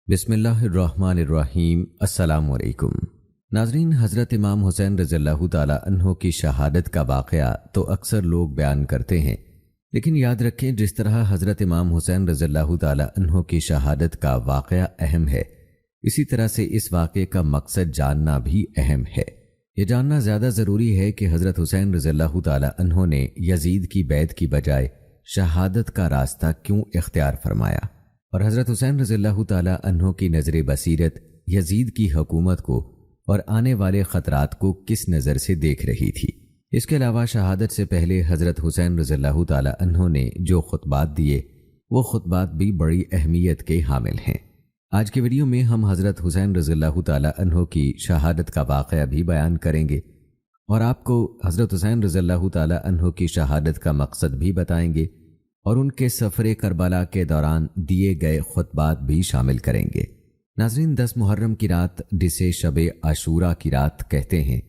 بسم اللہ الرحمن الرحیم۔ السلام علیکم ناظرین، حضرت امام حسین رضی اللہ تعالی عنہ کی شہادت کا واقعہ تو اکثر لوگ بیان کرتے ہیں، لیکن یاد رکھیں جس طرح حضرت امام حسین رضی اللہ تعالی عنہ کی شہادت کا واقعہ اہم ہے، اسی طرح سے اس واقعے کا مقصد جاننا بھی اہم ہے۔ یہ جاننا زیادہ ضروری ہے کہ حضرت حسین رضی اللہ تعالی عنہ نے یزید کی بیعت کی بجائے شہادت کا راستہ کیوں اختیار فرمایا، اور حضرت حسین رضی اللہ تعالی عنہ کی نظر بصیرت یزید کی حکومت کو اور آنے والے خطرات کو کس نظر سے دیکھ رہی تھی۔ اس کے علاوہ شہادت سے پہلے حضرت حسین رضی اللہ تعالی عنہ نے جو خطبات دیے وہ خطبات بھی بڑی اہمیت کے حامل ہیں۔ آج کی ویڈیو میں ہم حضرت حسین رضی اللہ تعالی عنہ کی شہادت کا واقعہ بھی بیان کریں گے اور آپ کو حضرت حسین رضی اللہ تعالی عنہ کی شہادت کا مقصد بھی بتائیں گے اور ان کے سفر کربلا کے دوران دیے گئے خطبات بھی شامل کریں گے۔ ناظرین، 10 محرم کی رات جسے شب عاشوراء کی رات کہتے ہیں،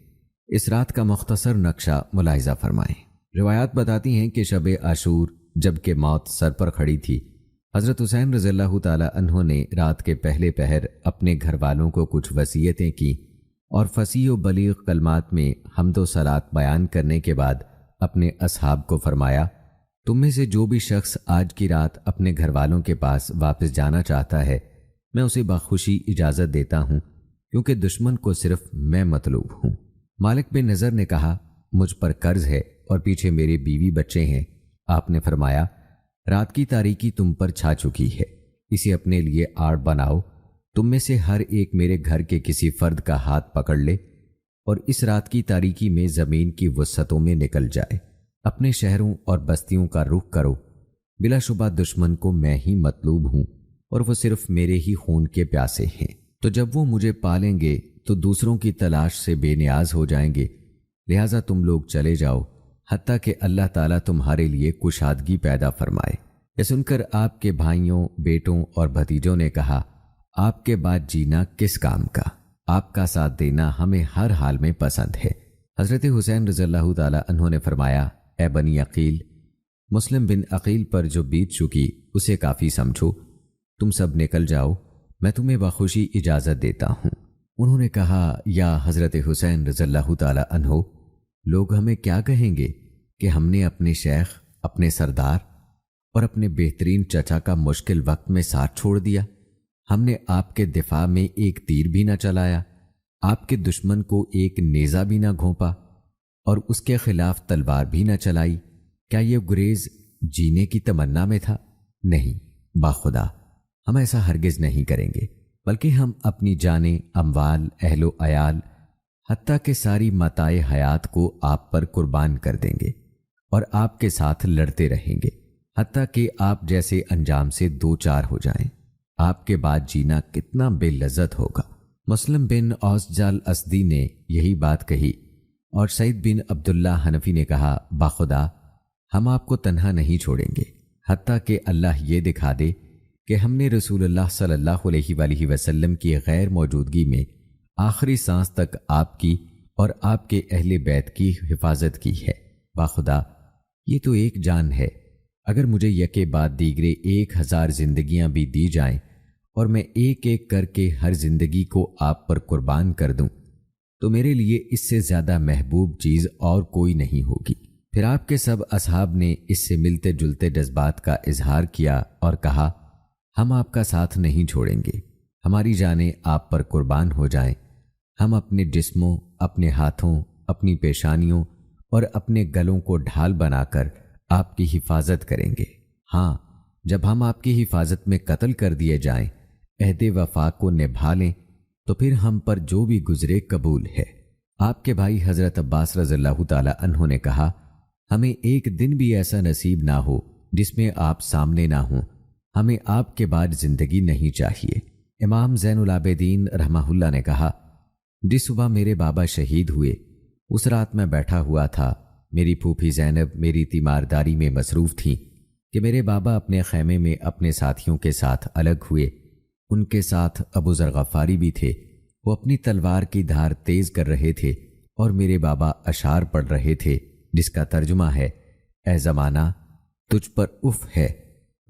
اس رات کا مختصر نقشہ ملاحظہ فرمائیں۔ روایات بتاتی ہیں کہ شب عاشور جب کہ موت سر پر کھڑی تھی، حضرت حسین رضی اللہ تعالی عنہ نے رات کے پہلے پہر اپنے گھر والوں کو کچھ وصیتیں کی اور فصیح و بلیغ کلمات میں حمد و صلات بیان کرنے کے بعد اپنے اصحاب کو فرمایا، تم میں سے جو بھی شخص آج کی رات اپنے گھر والوں کے پاس واپس جانا چاہتا ہے، میں اسے بخوشی اجازت دیتا ہوں، کیونکہ دشمن کو صرف میں مطلوب ہوں۔ مالک بن نضر نے کہا، مجھ پر قرض ہے اور پیچھے میرے بیوی بچے ہیں۔ آپ نے فرمایا، رات کی تاریکی تم پر چھا چکی ہے، اسے اپنے لیے آڑ بناؤ، تم میں سے ہر ایک میرے گھر کے کسی فرد کا ہاتھ پکڑ لے اور اس رات کی تاریکی میں زمین کی وسعتوں میں نکل جائے، اپنے شہروں اور بستیوں کا رخ کرو، بلا شبہ دشمن کو میں ہی مطلوب ہوں اور وہ صرف میرے ہی خون کے پیاسے ہیں، تو جب وہ مجھے پالیں گے تو دوسروں کی تلاش سے بے نیاز ہو جائیں گے، لہٰذا تم لوگ چلے جاؤ حتیٰ کہ اللہ تعالیٰ تمہارے لیے کشادگی پیدا فرمائے۔ یہ سن کر آپ کے بھائیوں، بیٹوں اور بھتیجوں نے کہا، آپ کے بعد جینا کس کام کا، آپ کا ساتھ دینا ہمیں ہر حال میں پسند ہے۔ حضرت حسین رضی اللہ تعالی عنہ نے فرمایا، اے بنی عقیل، مسلم بن عقیل پر جو بیت چکی اسے کافی سمجھو، تم سب نکل جاؤ، میں تمہیں بخوشی اجازت دیتا ہوں۔ انہوں نے کہا، یا حضرت حسین رضی اللہ تعالی عنہ، لوگ ہمیں کیا کہیں گے کہ ہم نے اپنے شیخ، اپنے سردار اور اپنے بہترین چچا کا مشکل وقت میں ساتھ چھوڑ دیا؟ ہم نے آپ کے دفاع میں ایک تیر بھی نہ چلایا، آپ کے دشمن کو ایک نیزہ بھی نہ گھونپا اور اس کے خلاف تلوار بھی نہ چلائی۔ کیا یہ گریز جینے کی تمنا میں تھا؟ نہیں، باخدا ہم ایسا ہرگز نہیں کریں گے، بلکہ ہم اپنی جانیں، اموال، اہل و عیال، حتیٰ کہ ساری متاع حیات کو آپ پر قربان کر دیں گے اور آپ کے ساتھ لڑتے رہیں گے، حتیٰ کہ آپ جیسے انجام سے دو چار ہو جائیں۔ آپ کے بعد جینا کتنا بے لذت ہوگا۔ مسلم بن اوسجال اسدی نے یہی بات کہی اور سعید بن عبداللہ حنفی نے کہا، باخدا ہم آپ کو تنہا نہیں چھوڑیں گے حتیٰ کہ اللہ یہ دکھا دے کہ ہم نے رسول اللہ صلی اللہ علیہ وآلہ وسلم کی غیر موجودگی میں آخری سانس تک آپ کی اور آپ کے اہل بیت کی حفاظت کی ہے۔ باخدا یہ تو ایک جان ہے، اگر مجھے یکے بعد دیگرے 1000 زندگیاں بھی دی جائیں اور میں ایک ایک کر کے ہر زندگی کو آپ پر قربان کر دوں تو میرے لیے اس سے زیادہ محبوب چیز اور کوئی نہیں ہوگی۔ پھر آپ کے سب اصحاب نے اس سے ملتے جلتے جذبات کا اظہار کیا اور کہا، ہم آپ کا ساتھ نہیں چھوڑیں گے، ہماری جانیں آپ پر قربان ہو جائیں، ہم اپنے جسموں، اپنے ہاتھوں، اپنی پیشانیوں اور اپنے گلوں کو ڈھال بنا کر آپ کی حفاظت کریں گے۔ ہاں، جب ہم آپ کی حفاظت میں قتل کر دیے جائیں، عہد وفا کو نبھا لیں تو پھر ہم پر جو بھی گزرے قبول ہے۔ آپ کے بھائی حضرت عباس رضی اللہ تعالی عنہ نے کہا، ہمیں ایک دن بھی ایسا نصیب نہ ہو جس میں آپ سامنے نہ ہوں، ہمیں آپ کے بعد زندگی نہیں چاہیے۔ امام زین العابدین رحمہ اللہ نے کہا، جس صبح میرے بابا شہید ہوئے اس رات میں بیٹھا ہوا تھا، میری پھوپھی زینب میری تیمارداری میں مصروف تھیں کہ میرے بابا اپنے خیمے میں اپنے ساتھیوں کے ساتھ الگ ہوئے، ان کے ساتھ ابو ذر غفاری بھی تھے، وہ اپنی تلوار کی دھار تیز کر رہے تھے اور میرے بابا اشعار پڑھ رہے تھے جس کا ترجمہ ہے، اے زمانہ تجھ پر اف ہے،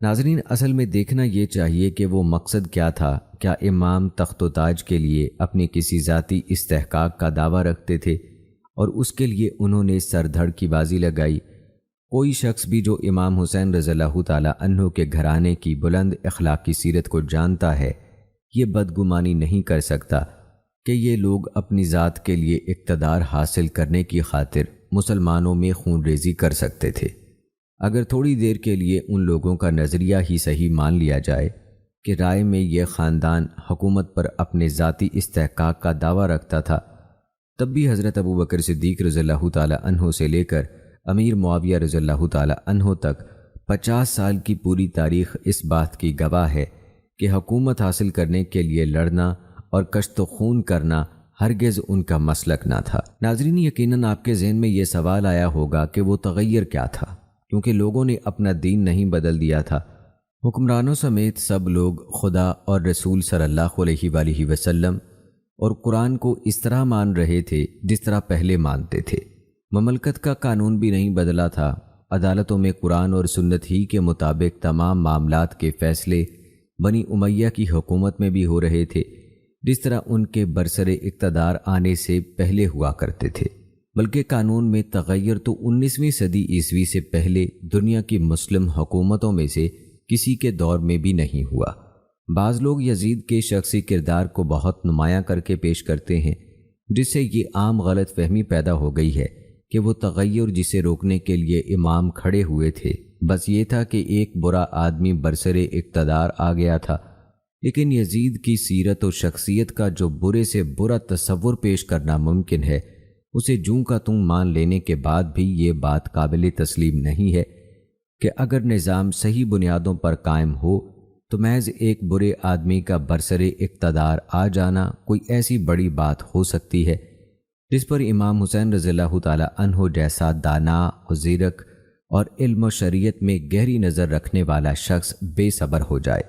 ناظرین، اصل میں دیکھنا یہ چاہیے کہ وہ مقصد کیا تھا۔ کیا امام تخت و تاج کے لیے اپنی کسی ذاتی استحقاق کا دعویٰ رکھتے تھے اور اس کے لیے انہوں نے سر دھڑ کی بازی لگائی؟ کوئی شخص بھی جو امام حسین رضی اللہ تعالی عنہ کے گھرانے کی بلند اخلاقی سیرت کو جانتا ہے، یہ بدگمانی نہیں کر سکتا کہ یہ لوگ اپنی ذات کے لیے اقتدار حاصل کرنے کی خاطر مسلمانوں میں خون ریزی کر سکتے تھے۔ اگر تھوڑی دیر کے لیے ان لوگوں کا نظریہ ہی صحیح مان لیا جائے کہ رائے میں یہ خاندان حکومت پر اپنے ذاتی استحقاق کا دعویٰ رکھتا تھا، تب بھی حضرت ابوبکر صدیق رضی اللہ تعالی عنہ سے لے کر امیر معاویہ رضی اللہ تعالی عنہ تک 50 سال کی پوری تاریخ اس بات کی گواہ ہے کہ حکومت حاصل کرنے کے لیے لڑنا اور کشت و خون کرنا ہرگز ان کا مسلک نہ تھا۔ ناظرین، یقیناً آپ کے ذہن میں یہ سوال آیا ہوگا کہ وہ تغیر کیا تھا، کیونکہ لوگوں نے اپنا دین نہیں بدل دیا تھا۔ حکمرانوں سمیت سب لوگ خدا اور رسول صلی اللہ علیہ وآلہ وسلم اور قرآن کو اس طرح مان رہے تھے جس طرح پہلے مانتے تھے۔ مملکت کا قانون بھی نہیں بدلا تھا، عدالتوں میں قرآن اور سنت ہی کے مطابق تمام معاملات کے فیصلے بنی امیہ کی حکومت میں بھی ہو رہے تھے، جس طرح ان کے برسر اقتدار آنے سے پہلے ہوا کرتے تھے۔ بلکہ قانون میں تغیر تو 19ویں صدی عیسوی سے پہلے دنیا کی مسلم حکومتوں میں سے کسی کے دور میں بھی نہیں ہوا۔ بعض لوگ یزید کے شخصی کردار کو بہت نمایاں کر کے پیش کرتے ہیں، جس سے یہ عام غلط فہمی پیدا ہو گئی ہے کہ وہ تغیر جسے روکنے کے لیے امام کھڑے ہوئے تھے بس یہ تھا کہ ایک برا آدمی برسر اقتدار آ گیا تھا۔ لیکن یزید کی سیرت و شخصیت کا جو برے سے برا تصور پیش کرنا ممکن ہے، اسے جوں کا توں مان لینے کے بعد بھی یہ بات قابل تسلیم نہیں ہے کہ اگر نظام صحیح بنیادوں پر قائم ہو تو محض ایک برے آدمی کا برسر اقتدار آ جانا کوئی ایسی بڑی بات ہو سکتی ہے جس پر امام حسین رضی اللہ تعالی عنہ جیسا دانا و زیرک اور علم و شریعت میں گہری نظر رکھنے والا شخص بے صبر ہو جائے۔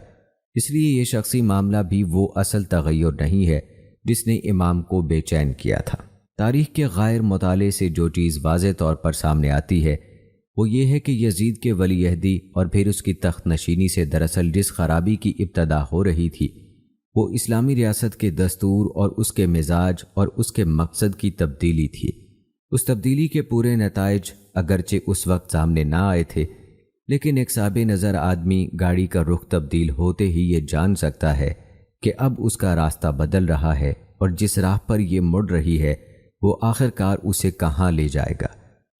اس لیے یہ شخصی معاملہ بھی وہ اصل تغیر نہیں ہے جس نے امام کو بے چین کیا تھا۔ تاریخ کے غیر مطالعے سے جو چیز واضح طور پر سامنے آتی ہے وہ یہ ہے کہ یزید کے ولی عہدی اور پھر اس کی تخت نشینی سے دراصل جس خرابی کی ابتدا ہو رہی تھی وہ اسلامی ریاست کے دستور اور اس کے مزاج اور اس کے مقصد کی تبدیلی تھی۔ اس تبدیلی کے پورے نتائج اگرچہ اس وقت سامنے نہ آئے تھے، لیکن ایک صاحب نظر آدمی گاڑی کا رخ تبدیل ہوتے ہی یہ جان سکتا ہے کہ اب اس کا راستہ بدل رہا ہے اور جس راہ پر یہ مڑ رہی ہے وہ آخر کار اسے کہاں لے جائے گا۔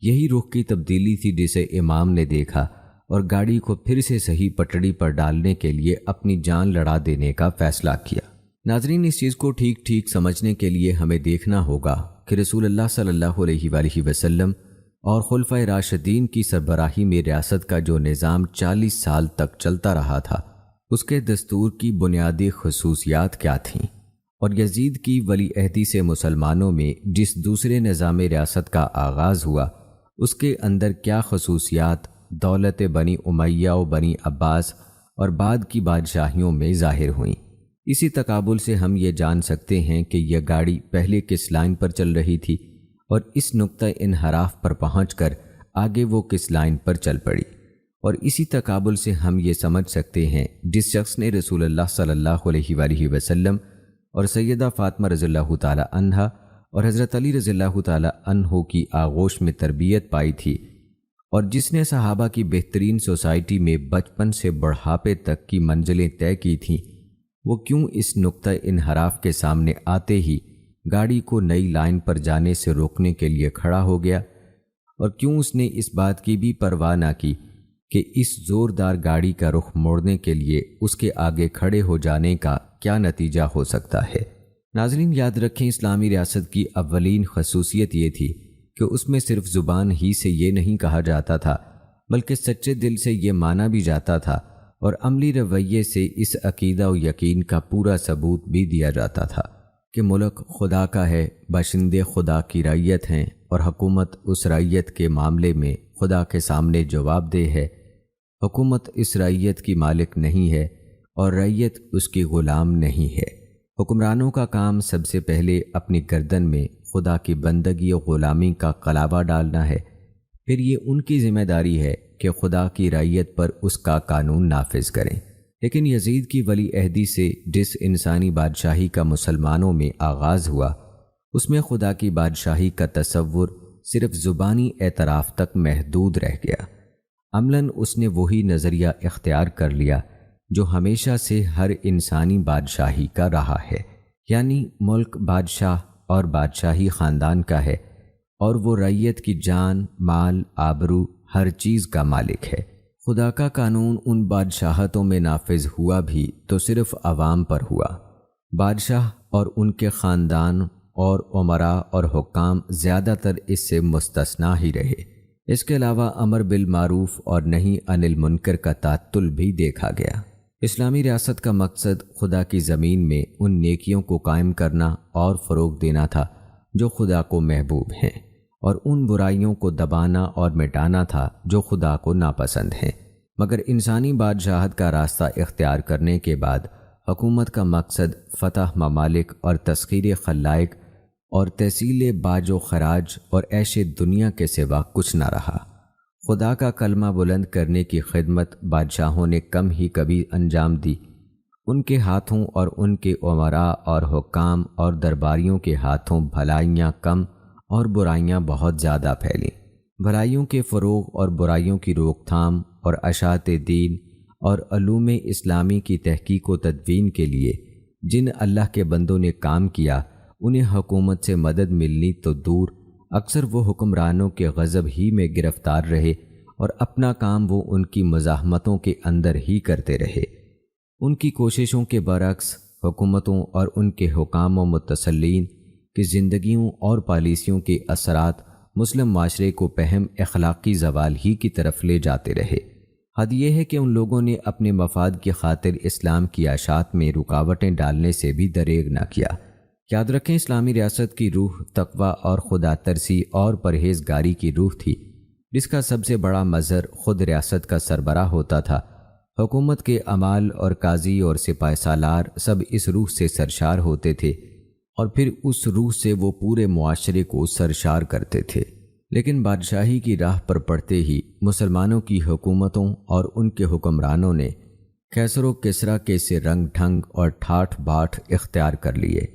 یہی رخ کی تبدیلی تھی جسے امام نے دیکھا اور گاڑی کو پھر سے صحیح پٹڑی پر ڈالنے کے لیے اپنی جان لڑا دینے کا فیصلہ کیا۔ ناظرین، اس چیز کو ٹھیک ٹھیک سمجھنے کے لیے ہمیں دیکھنا ہوگا کہ رسول اللہ صلی اللہ علیہ وآلہ وسلم اور خلفائے راشدین کی سربراہی میں ریاست کا جو نظام 40 سال تک چلتا رہا تھا، اس کے دستور کی بنیادی خصوصیات کیا تھیں، اور یزید کی ولی عہدی سے مسلمانوں میں جس دوسرے نظام ریاست کا آغاز ہوا اس کے اندر کیا خصوصیات دولت بنی امیہ و بنی عباس اور بعد کی بادشاہیوں میں ظاہر ہوئیں۔ اسی تقابل سے ہم یہ جان سکتے ہیں کہ یہ گاڑی پہلے کس لائن پر چل رہی تھی اور اس نقطہ انحراف پر پہنچ کر آگے وہ کس لائن پر چل پڑی، اور اسی تقابل سے ہم یہ سمجھ سکتے ہیں جس شخص نے رسول اللہ صلی اللہ علیہ وآلہ وسلم اور سیدہ فاطمہ رضی اللہ تعالی عنہا اور حضرت علی رضی اللہ تعالی عنہ کی آغوش میں تربیت پائی تھی، اور جس نے صحابہ کی بہترین سوسائٹی میں بچپن سے بڑھاپے تک کی منزلیں طے کی تھیں، وہ کیوں اس نقطہ انحراف کے سامنے آتے ہی گاڑی کو نئی لائن پر جانے سے روکنے کے لیے کھڑا ہو گیا، اور کیوں اس نے اس بات کی بھی پرواہ نہ کی کہ اس زوردار گاڑی کا رخ موڑنے کے لیے اس کے آگے کھڑے ہو جانے کا کیا نتیجہ ہو سکتا ہے۔ ناظرین، یاد رکھیں، اسلامی ریاست کی اولین خصوصیت یہ تھی کہ اس میں صرف زبان ہی سے یہ نہیں کہا جاتا تھا بلکہ سچے دل سے یہ مانا بھی جاتا تھا اور عملی رویے سے اس عقیدہ و یقین کا پورا ثبوت بھی دیا جاتا تھا کہ ملک خدا کا ہے، باشندے خدا کی رعیت ہیں اور حکومت اس رعیت کے معاملے میں خدا کے سامنے جواب دہ ہے۔ حکومت اس رعیت کی مالک نہیں ہے اور رعیت اس کی غلام نہیں ہے۔ حکمرانوں کا کام سب سے پہلے اپنی گردن میں خدا کی بندگی و غلامی کا قلابہ ڈالنا ہے، پھر یہ ان کی ذمہ داری ہے کہ خدا کی رعیت پر اس کا قانون نافذ کریں۔ لیکن یزید کی ولی عہدی سے جس انسانی بادشاہی کا مسلمانوں میں آغاز ہوا، اس میں خدا کی بادشاہی کا تصور صرف زبانی اعتراف تک محدود رہ گیا۔ عملاً اس نے وہی نظریہ اختیار کر لیا جو ہمیشہ سے ہر انسانی بادشاہی کا رہا ہے، یعنی ملک بادشاہ اور بادشاہی خاندان کا ہے، اور وہ رعیت کی جان، مال، آبرو، ہر چیز کا مالک ہے۔ خدا کا قانون ان بادشاہتوں میں نافذ ہوا بھی تو صرف عوام پر ہوا۔ بادشاہ اور ان کے خاندان اور امراء اور حکام زیادہ تر اس سے مستثنیٰ ہی رہے۔ اس کے علاوہ امر بالمعروف اور نہی عن المنکر کا تعطل بھی دیکھا گیا۔ اسلامی ریاست کا مقصد خدا کی زمین میں ان نیکیوں کو قائم کرنا اور فروغ دینا تھا جو خدا کو محبوب ہیں، اور ان برائیوں کو دبانا اور مٹانا تھا جو خدا کو ناپسند ہیں۔ مگر انسانی بادشاہت کا راستہ اختیار کرنے کے بعد حکومت کا مقصد فتح ممالک اور تسخیر خلائق اور تحصیل باج و خراج اور عیش دنیا کے سوا کچھ نہ رہا۔ خدا کا کلمہ بلند کرنے کی خدمت بادشاہوں نے کم ہی کبھی انجام دی۔ ان کے ہاتھوں اور ان کے امراء اور حکام اور درباریوں کے ہاتھوں بھلائیاں کم اور برائیاں بہت زیادہ پھیلیں۔ بھلائیوں کے فروغ اور برائیوں کی روک تھام اور اشاعت دین اور علوم اسلامی کی تحقیق و تدوین کے لیے جن اللہ کے بندوں نے کام کیا، انہیں حکومت سے مدد ملنی تو دور، اکثر وہ حکمرانوں کے غضب ہی میں گرفتار رہے اور اپنا کام وہ ان کی مزاحمتوں کے اندر ہی کرتے رہے۔ ان کی کوششوں کے برعکس حکومتوں اور ان کے حکام و متصلین کی زندگیوں اور پالیسیوں کے اثرات مسلم معاشرے کو پہم اخلاقی زوال ہی کی طرف لے جاتے رہے۔ حد یہ ہے کہ ان لوگوں نے اپنے مفاد کی خاطر اسلام کی اشاعت میں رکاوٹیں ڈالنے سے بھی دریغ نہ کیا۔ یاد رکھیں، اسلامی ریاست کی روح تقویٰ اور خدا ترسی اور پرہیزگاری کی روح تھی، جس کا سب سے بڑا مظہر خود ریاست کا سربراہ ہوتا تھا۔ حکومت کے عمال اور قاضی اور سپہ سالار سب اس روح سے سرشار ہوتے تھے، اور پھر اس روح سے وہ پورے معاشرے کو سرشار کرتے تھے۔ لیکن بادشاہی کی راہ پر پڑتے ہی مسلمانوں کی حکومتوں اور ان کے حکمرانوں نے کیسر و کسریٰ کے سے رنگ ڈھنگ اور ٹھاٹھ باٹھ اختیار کر لیے۔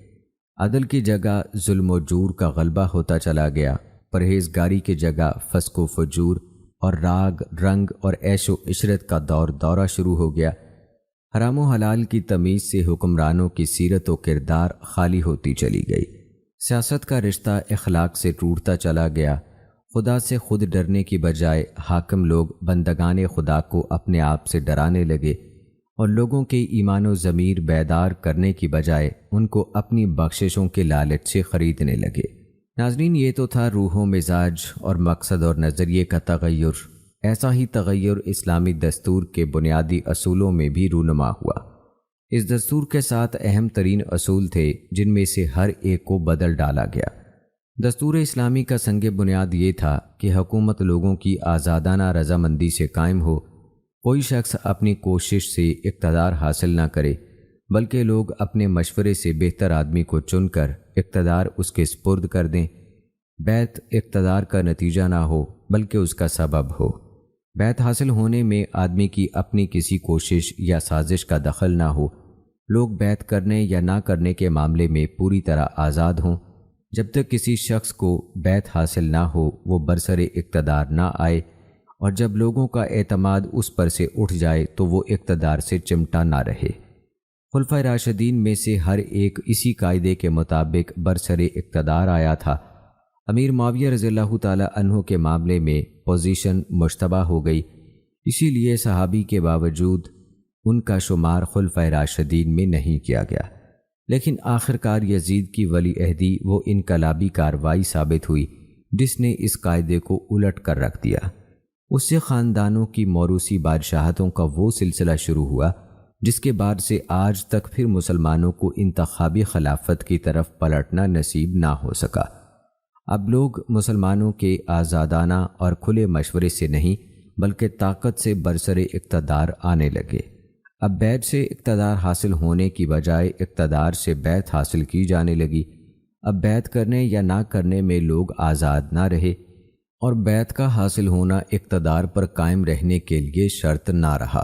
عدل کی جگہ ظلم و جور کا غلبہ ہوتا چلا گیا، پرہیزگاری کی جگہ فسق و فجور اور راگ رنگ اور عیش و عشرت کا دورہ شروع ہو گیا۔ حرام و حلال کی تمیز سے حکمرانوں کی سیرت و کردار خالی ہوتی چلی گئی۔ سیاست کا رشتہ اخلاق سے ٹوٹتا چلا گیا۔ خدا سے خود ڈرنے کی بجائے حاکم لوگ بندگان خدا کو اپنے آپ سے ڈرانے لگے، اور لوگوں کے ایمان و ضمیر بیدار کرنے کی بجائے ان کو اپنی بخششوں کے لالچ سے خریدنے لگے۔ ناظرین، یہ تو تھا روح و مزاج اور مقصد اور نظریے کا تغیر۔ ایسا ہی تغیر اسلامی دستور کے بنیادی اصولوں میں بھی رونما ہوا۔ اس دستور کے 7 اہم ترین اصول تھے جن میں سے ہر ایک کو بدل ڈالا گیا۔ دستور اسلامی کا سنگ بنیاد یہ تھا کہ حکومت لوگوں کی آزادانہ رضامندی سے قائم ہو۔ کوئی شخص اپنی کوشش سے اقتدار حاصل نہ کرے، بلکہ لوگ اپنے مشورے سے بہتر آدمی کو چن کر اقتدار اس کے سپرد کر دیں۔ بیعت اقتدار کا نتیجہ نہ ہو بلکہ اس کا سبب ہو۔ بیعت حاصل ہونے میں آدمی کی اپنی کسی کوشش یا سازش کا دخل نہ ہو۔ لوگ بیعت کرنے یا نہ کرنے کے معاملے میں پوری طرح آزاد ہوں۔ جب تک کسی شخص کو بیعت حاصل نہ ہو وہ برسر اقتدار نہ آئے، اور جب لوگوں کا اعتماد اس پر سے اٹھ جائے تو وہ اقتدار سے چمٹا نہ رہے۔ خلفائے راشدین میں سے ہر ایک اسی قاعدے کے مطابق برسر اقتدار آیا تھا۔ امیر معاویہ رضی اللہ تعالی عنہ کے معاملے میں پوزیشن مشتبہ ہو گئی، اسی لیے صحابی کے باوجود ان کا شمار خلفائے راشدین میں نہیں کیا گیا۔ لیکن آخرکار یزید کی ولی عہدی وہ انقلابی کارروائی ثابت ہوئی جس نے اس قاعدے کو الٹ کر رکھ دیا۔ اس سے خاندانوں کی موروثی بادشاہتوں کا وہ سلسلہ شروع ہوا جس کے بعد سے آج تک پھر مسلمانوں کو انتخابی خلافت کی طرف پلٹنا نصیب نہ ہو سکا۔ اب لوگ مسلمانوں کے آزادانہ اور کھلے مشورے سے نہیں بلکہ طاقت سے برسر اقتدار آنے لگے۔ اب بیعت سے اقتدار حاصل ہونے کی بجائے اقتدار سے بیعت حاصل کی جانے لگی۔ اب بیعت کرنے یا نہ کرنے میں لوگ آزاد نہ رہے، اور بیعت کا حاصل ہونا اقتدار پر قائم رہنے کے لیے شرط نہ رہا۔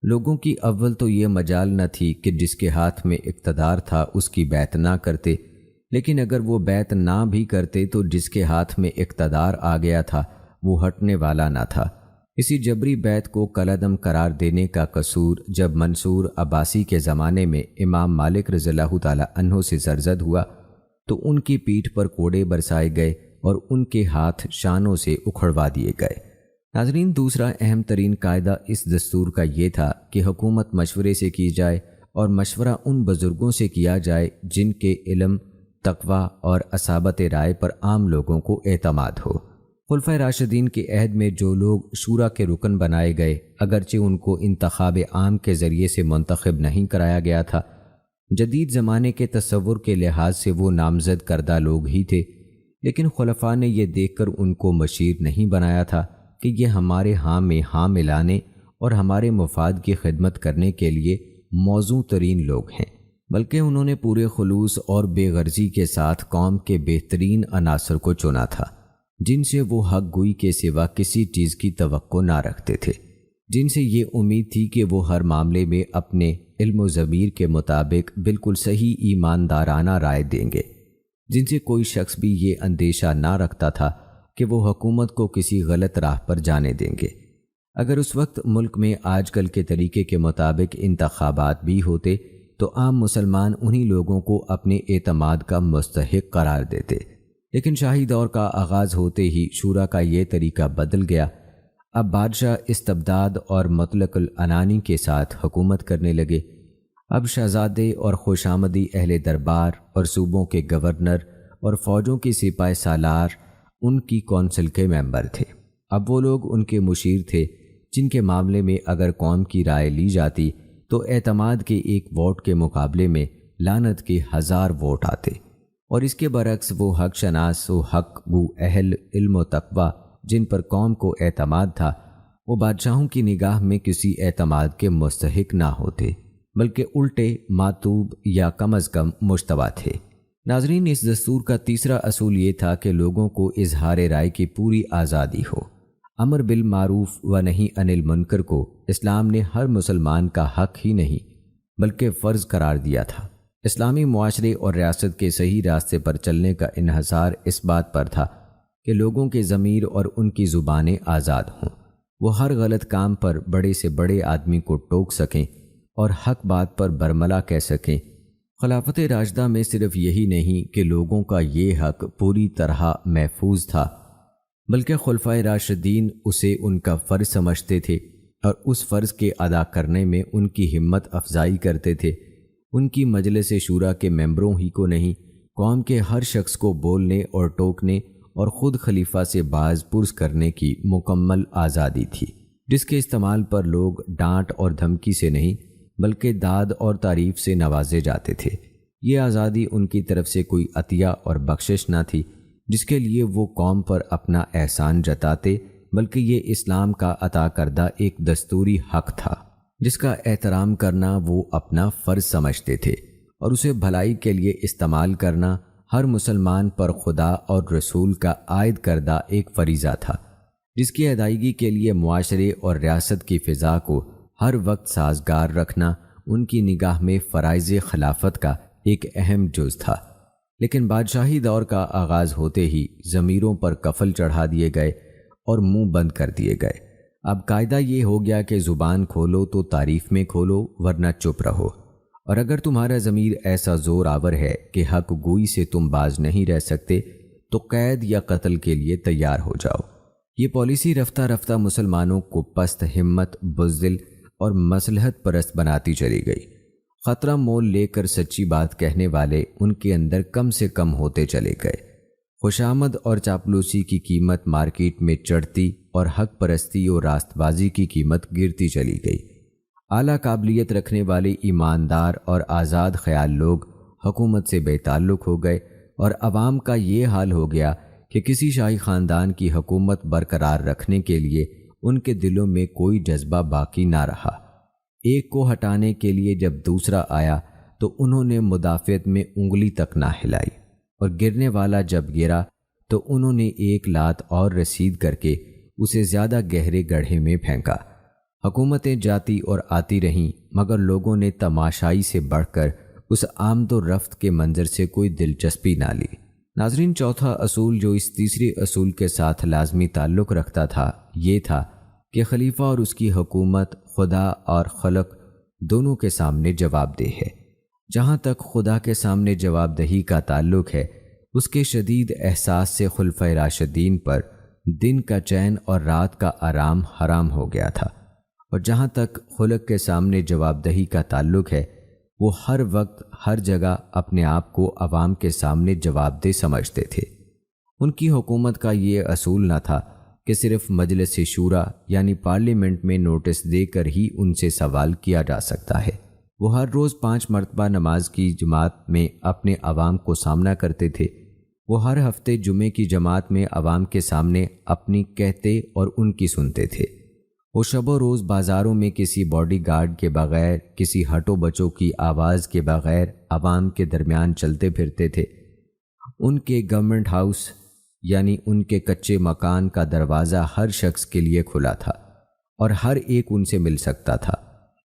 لوگوں کی اول تو یہ مجال نہ تھی کہ جس کے ہاتھ میں اقتدار تھا اس کی بیعت نہ کرتے، لیکن اگر وہ بیعت نہ بھی کرتے تو جس کے ہاتھ میں اقتدار آ گیا تھا وہ ہٹنے والا نہ تھا۔ اسی جبری بیعت کو کالعدم قرار دینے کا قصور جب منصور عباسی کے زمانے میں امام مالک رضی اللہ تعالی عنہ سے سرزد ہوا تو ان کی پیٹھ پر کوڑے برسائے گئے اور ان کے ہاتھ شانوں سے اکھڑوا دیے گئے۔ ناظرین، دوسرا اہم ترین قاعدہ اس دستور کا یہ تھا کہ حکومت مشورے سے کی جائے اور مشورہ ان بزرگوں سے کیا جائے جن کے علم، تقوی اور اصابت رائے پر عام لوگوں کو اعتماد ہو۔ خلفائے راشدین کے عہد میں جو لوگ شورا کے رکن بنائے گئے، اگرچہ ان کو انتخاب عام کے ذریعے سے منتخب نہیں کرایا گیا تھا، جدید زمانے کے تصور کے لحاظ سے وہ نامزد کردہ لوگ ہی تھے، لیکن خلفاء نے یہ دیکھ کر ان کو مشیر نہیں بنایا تھا کہ یہ ہمارے ہاں میں ہاں ملانے اور ہمارے مفاد کی خدمت کرنے کے لیے موزوں ترین لوگ ہیں، بلکہ انہوں نے پورے خلوص اور بے غرضی کے ساتھ قوم کے بہترین عناصر کو چنا تھا، جن سے وہ حق گوئی کے سوا کسی چیز کی توقع نہ رکھتے تھے، جن سے یہ امید تھی کہ وہ ہر معاملے میں اپنے علم و ضمیر کے مطابق بالکل صحیح ایماندارانہ رائے دیں گے، جن سے کوئی شخص بھی یہ اندیشہ نہ رکھتا تھا کہ وہ حکومت کو کسی غلط راہ پر جانے دیں گے۔ اگر اس وقت ملک میں آج کل کے طریقے کے مطابق انتخابات بھی ہوتے تو عام مسلمان انہی لوگوں کو اپنے اعتماد کا مستحق قرار دیتے، لیکن شاہی دور کا آغاز ہوتے ہی شورا کا یہ طریقہ بدل گیا۔ اب بادشاہ استبداد اور مطلق العنانی کے ساتھ حکومت کرنے لگے۔ اب شہزادے اور خوشامدی اہل دربار اور صوبوں کے گورنر اور فوجوں کی سپاہ سالار ان کی کونسل کے ممبر تھے۔ اب وہ لوگ ان کے مشیر تھے جن کے معاملے میں اگر قوم کی رائے لی جاتی تو اعتماد کے ایک ووٹ کے مقابلے میں لعنت کے 1000 ووٹ آتے، اور اس کے برعکس وہ حق شناس و حق گو اہل علم و تقوی جن پر قوم کو اعتماد تھا وہ بادشاہوں کی نگاہ میں کسی اعتماد کے مستحق نہ ہوتے، بلکہ الٹے ماتوب یا کم از کم مشتبہ تھے۔ ناظرین، اس دستور کا تیسرا اصول یہ تھا کہ لوگوں کو اظہار رائے کی پوری آزادی ہو۔ امر بالمعروف و نہی عن المنکر کو اسلام نے ہر مسلمان کا حق ہی نہیں بلکہ فرض قرار دیا تھا۔ اسلامی معاشرے اور ریاست کے صحیح راستے پر چلنے کا انحصار اس بات پر تھا کہ لوگوں کے ضمیر اور ان کی زبانیں آزاد ہوں، وہ ہر غلط کام پر بڑے سے بڑے آدمی کو ٹوک سکیں اور حق بات پر برملا کہہ سکیں۔ خلافت راشدہ میں صرف یہی نہیں کہ لوگوں کا یہ حق پوری طرح محفوظ تھا، بلکہ خلفائے راشدین اسے ان کا فرض سمجھتے تھے اور اس فرض کے ادا کرنے میں ان کی ہمت افزائی کرتے تھے۔ ان کی مجلس شورا کے ممبروں ہی کو نہیں، قوم کے ہر شخص کو بولنے اور ٹوکنے اور خود خلیفہ سے باز پرس کرنے کی مکمل آزادی تھی، جس کے استعمال پر لوگ ڈانٹ اور دھمکی سے نہیں بلکہ داد اور تعریف سے نوازے جاتے تھے۔ یہ آزادی ان کی طرف سے کوئی عطیہ اور بخشش نہ تھی جس کے لیے وہ قوم پر اپنا احسان جتاتے، بلکہ یہ اسلام کا عطا کردہ ایک دستوری حق تھا جس کا احترام کرنا وہ اپنا فرض سمجھتے تھے، اور اسے بھلائی کے لیے استعمال کرنا ہر مسلمان پر خدا اور رسول کا عائد کردہ ایک فریضہ تھا، جس کی ادائیگی کے لیے معاشرے اور ریاست کی فضا کو ہر وقت سازگار رکھنا ان کی نگاہ میں فرائض خلافت کا ایک اہم جز تھا۔ لیکن بادشاہی دور کا آغاز ہوتے ہی ضمیروں پر کفل چڑھا دیے گئے اور منہ بند کر دیے گئے۔ اب قاعدہ یہ ہو گیا کہ زبان کھولو تو تعریف میں کھولو ورنہ چپ رہو، اور اگر تمہارا ضمیر ایسا زور آور ہے کہ حق گوئی سے تم باز نہیں رہ سکتے تو قید یا قتل کے لیے تیار ہو جاؤ۔ یہ پالیسی رفتہ رفتہ مسلمانوں کو پست ہمت، بزدل اور مصلحت پرست بناتی چلی گئی۔ خطرہ مول لے کر سچی بات کہنے والے ان کے اندر کم سے کم ہوتے چلے گئے۔ خوشامد اور چاپلوسی کی قیمت مارکیٹ میں چڑھتی اور حق پرستی اور راست بازی کی قیمت گرتی چلی گئی۔ اعلیٰ قابلیت رکھنے والے ایماندار اور آزاد خیال لوگ حکومت سے بے تعلق ہو گئے، اور عوام کا یہ حال ہو گیا کہ کسی شاہی خاندان کی حکومت برقرار رکھنے کے لیے ان کے دلوں میں کوئی جذبہ باقی نہ رہا۔ ایک کو ہٹانے کے لیے جب دوسرا آیا تو انہوں نے مدافعت میں انگلی تک نہ ہلائی، اور گرنے والا جب گرا تو انہوں نے ایک لات اور رسید کر کے اسے زیادہ گہرے گڑھے میں پھینکا۔ حکومتیں جاتی اور آتی رہیں مگر لوگوں نے تماشائی سے بڑھ کر اس آمد و رفت کے منظر سے کوئی دلچسپی نہ لی۔ ناظرین، چوتھا اصول جو اس تیسرے اصول کے ساتھ لازمی تعلق رکھتا تھا یہ تھا کہ خلیفہ اور اس کی حکومت خدا اور خلق دونوں کے سامنے جواب دہ ہے۔ جہاں تک خدا کے سامنے جواب دہی کا تعلق ہے، اس کے شدید احساس سے خلفۂ راشدین پر دن کا چین اور رات کا آرام حرام ہو گیا تھا، اور جہاں تک خلق کے سامنے جواب دہی کا تعلق ہے، وہ ہر وقت ہر جگہ اپنے آپ کو عوام کے سامنے جواب دہ سمجھتے تھے۔ ان کی حکومت کا یہ اصول نہ تھا کہ صرف مجلس شورا یعنی پارلیمنٹ میں نوٹس دے کر ہی ان سے سوال کیا جا سکتا ہے۔ وہ ہر روز 5 مرتبہ نماز کی جماعت میں اپنے عوام کو سامنا کرتے تھے۔ وہ ہر ہفتے جمعے کی جماعت میں عوام کے سامنے اپنی کہتے اور ان کی سنتے تھے۔ وہ شب و روز بازاروں میں کسی باڈی گارڈ کے بغیر، کسی ہٹو بچوں کی آواز کے بغیر عوام کے درمیان چلتے پھرتے تھے۔ ان کے گورنمنٹ ہاؤس یعنی ان کے کچے مکان کا دروازہ ہر شخص کے لیے کھلا تھا اور ہر ایک ان سے مل سکتا تھا۔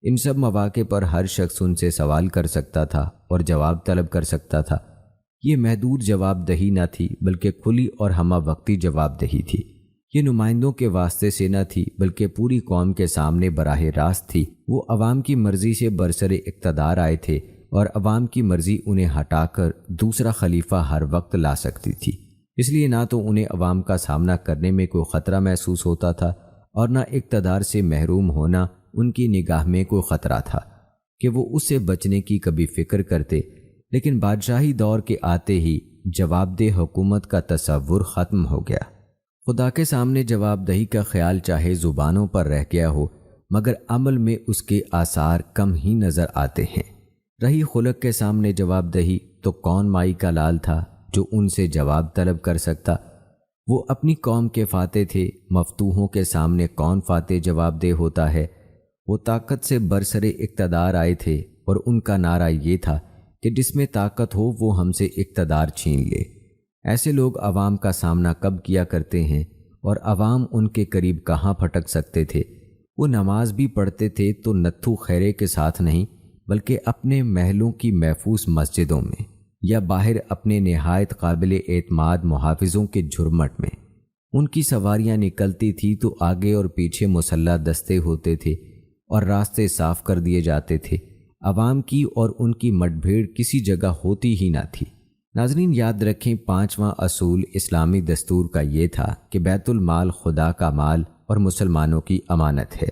ان سب مواقع پر ہر شخص ان سے سوال کر سکتا تھا اور جواب طلب کر سکتا تھا۔ یہ محدود جواب دہی نہ تھی بلکہ کھلی اور ہمہ وقتی جواب دہی تھی۔ یہ نمائندوں کے واسطے سے نہ تھی بلکہ پوری قوم کے سامنے براہ راست تھی۔ وہ عوام کی مرضی سے برسر اقتدار آئے تھے اور عوام کی مرضی انہیں ہٹا کر دوسرا خلیفہ ہر وقت لا سکتی تھی۔ اس لیے نہ تو انہیں عوام کا سامنا کرنے میں کوئی خطرہ محسوس ہوتا تھا اور نہ اقتدار سے محروم ہونا ان کی نگاہ میں کوئی خطرہ تھا کہ وہ اس سے بچنے کی کبھی فکر کرتے۔ لیکن بادشاہی دور کے آتے ہی جواب دہ حکومت کا تصور ختم ہو گیا۔ خدا کے سامنے جواب دہی کا خیال چاہے زبانوں پر رہ گیا ہو مگر عمل میں اس کے آثار کم ہی نظر آتے ہیں۔ رہی خلق کے سامنے جواب دہی تو کون مائی کا لال تھا جو ان سے جواب طلب کر سکتا؟ وہ اپنی قوم کے فاتح تھے۔ مفتوحوں کے سامنے کون فاتح جواب دہ ہوتا ہے؟ وہ طاقت سے برسر اقتدار آئے تھے اور ان کا نعرہ یہ تھا کہ جس میں طاقت ہو وہ ہم سے اقتدار چھین لے۔ ایسے لوگ عوام کا سامنا کب کیا کرتے ہیں اور عوام ان کے قریب کہاں پھٹک سکتے تھے؟ وہ نماز بھی پڑھتے تھے تو نتھو خیرے کے ساتھ نہیں بلکہ اپنے محلوں کی محفوظ مسجدوں میں یا باہر اپنے نہایت قابل اعتماد محافظوں کے جھرمٹ میں۔ ان کی سواریاں نکلتی تھی تو آگے اور پیچھے مسلح دستے ہوتے تھے اور راستے صاف کر دیے جاتے تھے۔ عوام کی اور ان کی مٹ بھیڑ کسی جگہ ہوتی ہی نہ تھی۔ ناظرین، یاد رکھیں 5واں اصول اسلامی دستور کا یہ تھا کہ بیت المال خدا کا مال اور مسلمانوں کی امانت ہے،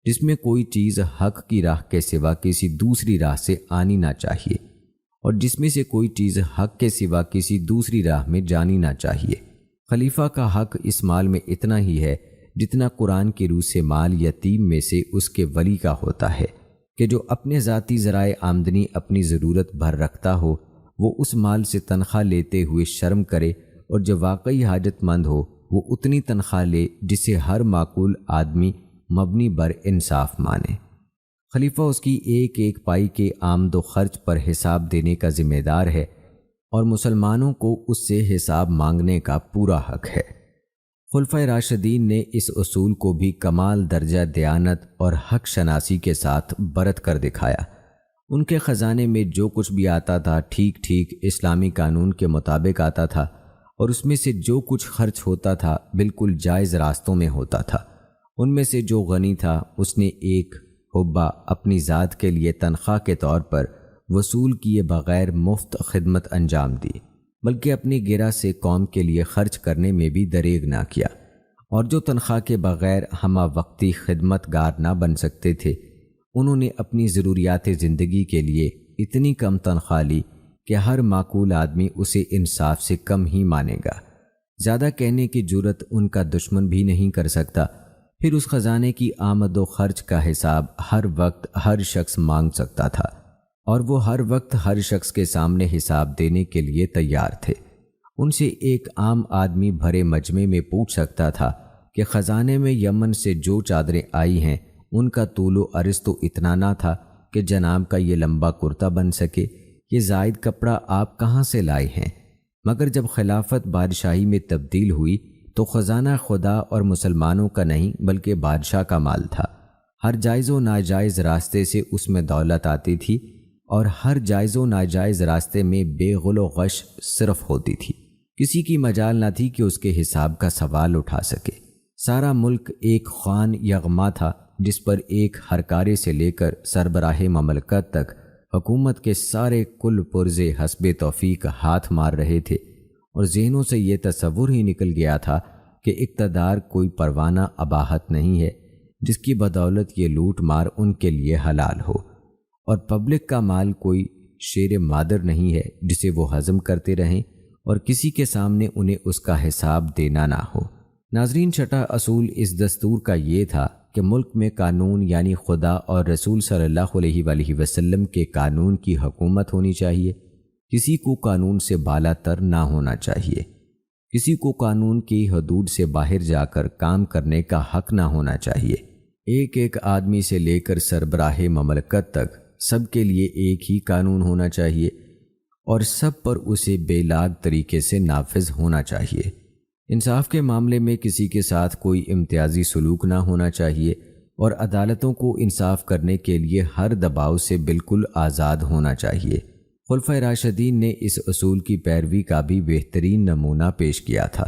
جس میں کوئی چیز حق کی راہ کے سوا کسی دوسری راہ سے آنی نہ چاہیے اور جس میں سے کوئی چیز حق کے سوا کسی دوسری راہ میں جانی نہ چاہیے۔ خلیفہ کا حق اس مال میں اتنا ہی ہے جتنا قرآن کی روح سے مال یتیم میں سے اس کے ولی کا ہوتا ہے کہ جو اپنے ذاتی ذرائع آمدنی اپنی ضرورت بھر رکھتا ہو وہ اس مال سے تنخواہ لیتے ہوئے شرم کرے، اور جو واقعی حاجت مند ہو وہ اتنی تنخواہ لے جسے ہر معقول آدمی مبنی بر انصاف مانے۔ خلیفہ اس کی ایک ایک پائی کے آمد و خرچ پر حساب دینے کا ذمہ دار ہے اور مسلمانوں کو اس سے حساب مانگنے کا پورا حق ہے۔ خلفائے راشدین نے اس اصول کو بھی کمال درجہ دیانت اور حق شناسی کے ساتھ برت کر دکھایا۔ ان کے خزانے میں جو کچھ بھی آتا تھا ٹھیک ٹھیک اسلامی قانون کے مطابق آتا تھا، اور اس میں سے جو کچھ خرچ ہوتا تھا بالکل جائز راستوں میں ہوتا تھا۔ ان میں سے جو غنی تھا اس نے ایک حبہ اپنی ذات کے لیے تنخواہ کے طور پر وصول کیے بغیر مفت خدمت انجام دی، بلکہ اپنی گرہ سے قوم کے لیے خرچ کرنے میں بھی دریغ نہ کیا، اور جو تنخواہ کے بغیر ہمہ وقتی خدمت گار نہ بن سکتے تھے انہوں نے اپنی ضروریات زندگی کے لیے اتنی کم تنخواہ لی کہ ہر معقول آدمی اسے انصاف سے کم ہی مانے گا۔ زیادہ کہنے کی جرت ان کا دشمن بھی نہیں کر سکتا۔ پھر اس خزانے کی آمد و خرچ کا حساب ہر وقت ہر شخص مانگ سکتا تھا، اور وہ ہر وقت ہر شخص کے سامنے حساب دینے کے لیے تیار تھے۔ ان سے ایک عام آدمی بھرے مجمع میں پوچھ سکتا تھا کہ خزانے میں یمن سے جو چادریں آئی ہیں ان کا طول و عرض تو اتنا نہ تھا کہ جناب کا یہ لمبا کرتا بن سکے، یہ زائد کپڑا آپ کہاں سے لائے ہیں؟ مگر جب خلافت بادشاہی میں تبدیل ہوئی تو خزانہ خدا اور مسلمانوں کا نہیں بلکہ بادشاہ کا مال تھا۔ ہر جائز و ناجائز راستے سے اس میں دولت آتی تھی اور ہر جائز و ناجائز راستے میں بے غل و غش صرف ہوتی تھی۔ کسی کی مجال نہ تھی کہ اس کے حساب کا سوال اٹھا سکے۔ سارا ملک ایک خوان یغما تھا جس پر ایک ہرکارے سے لے کر سربراہ مملکت تک حکومت کے سارے کل پرزے حسب توفیق ہاتھ مار رہے تھے، اور ذہنوں سے یہ تصور ہی نکل گیا تھا کہ اقتدار کوئی پروانہ اباحت نہیں ہے جس کی بدولت یہ لوٹ مار ان کے لیے حلال ہو، اور پبلک کا مال کوئی شیر مادر نہیں ہے جسے وہ ہضم کرتے رہیں اور کسی کے سامنے انہیں اس کا حساب دینا نہ ہو۔ ناظرین، چھٹا اصول اس دستور کا یہ تھا کہ ملک میں قانون یعنی خدا اور رسول صلی اللہ علیہ وآلہ وسلم کے قانون کی حکومت ہونی چاہیے۔ کسی کو قانون سے بالا تر نہ ہونا چاہیے، کسی کو قانون کی حدود سے باہر جا کر کام کرنے کا حق نہ ہونا چاہیے۔ ایک ایک آدمی سے لے کر سربراہ مملکت تک سب کے لیے ایک ہی قانون ہونا چاہیے اور سب پر اسے بے لاگ طریقے سے نافذ ہونا چاہیے۔ انصاف کے معاملے میں کسی کے ساتھ کوئی امتیازی سلوک نہ ہونا چاہیے اور عدالتوں کو انصاف کرنے کے لیے ہر دباؤ سے بالکل آزاد ہونا چاہیے۔ خلفائے راشدین نے اس اصول کی پیروی کا بھی بہترین نمونہ پیش کیا تھا۔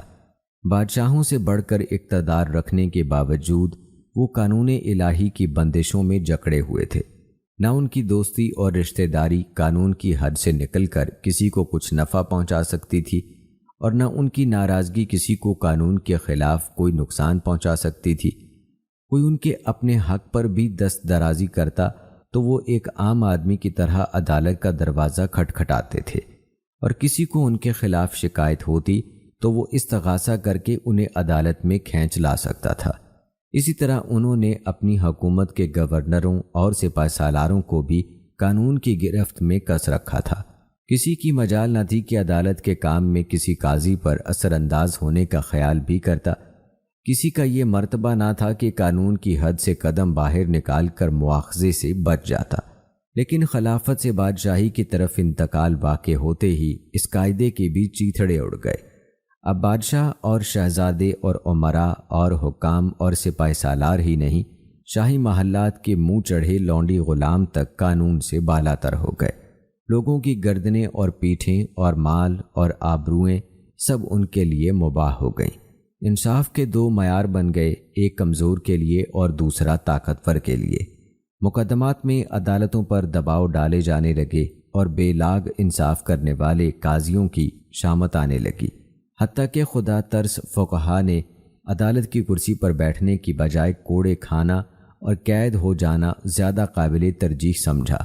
بادشاہوں سے بڑھ کر اقتدار رکھنے کے باوجود وہ قانون الہی کی بندشوں میں جکڑے ہوئے تھے۔ نہ ان کی دوستی اور رشتہ داری قانون کی حد سے نکل کر کسی کو کچھ نفع پہنچا سکتی تھی، اور نہ ان کی ناراضگی کسی کو قانون کے خلاف کوئی نقصان پہنچا سکتی تھی۔ کوئی ان کے اپنے حق پر بھی دست درازی کرتا تو وہ ایک عام آدمی کی طرح عدالت کا دروازہ کھٹکھٹاتے تھے، اور کسی کو ان کے خلاف شکایت ہوتی تو وہ استغاثہ کر کے انہیں عدالت میں کھینچ لا سکتا تھا۔ اسی طرح انہوں نے اپنی حکومت کے گورنروں اور سپاہ سالاروں کو بھی قانون کی گرفت میں کس رکھا تھا۔ کسی کی مجال نہ تھی کہ عدالت کے کام میں کسی قاضی پر اثر انداز ہونے کا خیال بھی کرتا۔ کسی کا یہ مرتبہ نہ تھا کہ قانون کی حد سے قدم باہر نکال کر مواخذے سے بچ جاتا۔ لیکن خلافت سے بادشاہی کی طرف انتقال واقع ہوتے ہی اس قاعدے کے بھی چیتھڑے اڑ گئے۔ اب بادشاہ اور شہزادے اور امراء اور حکام اور سپاہ سالار ہی نہیں، شاہی محلات کے منہ چڑھے لونڈی غلام تک قانون سے بالا تر ہو گئے۔ لوگوں کی گردنیں اور پیٹھیں اور مال اور آبروئیں سب ان کے لیے مباح ہو گئیں۔ انصاف کے دو معیار بن گئے، ایک کمزور کے لیے اور دوسرا طاقتور کے لیے۔ مقدمات میں عدالتوں پر دباؤ ڈالے جانے لگے اور بے لاگ انصاف کرنے والے قاضیوں کی شامت آنے لگی، حتیٰ کہ خدا ترس فقہا نے عدالت کی کرسی پر بیٹھنے کی بجائے کوڑے کھانا اور قید ہو جانا زیادہ قابل ترجیح سمجھا،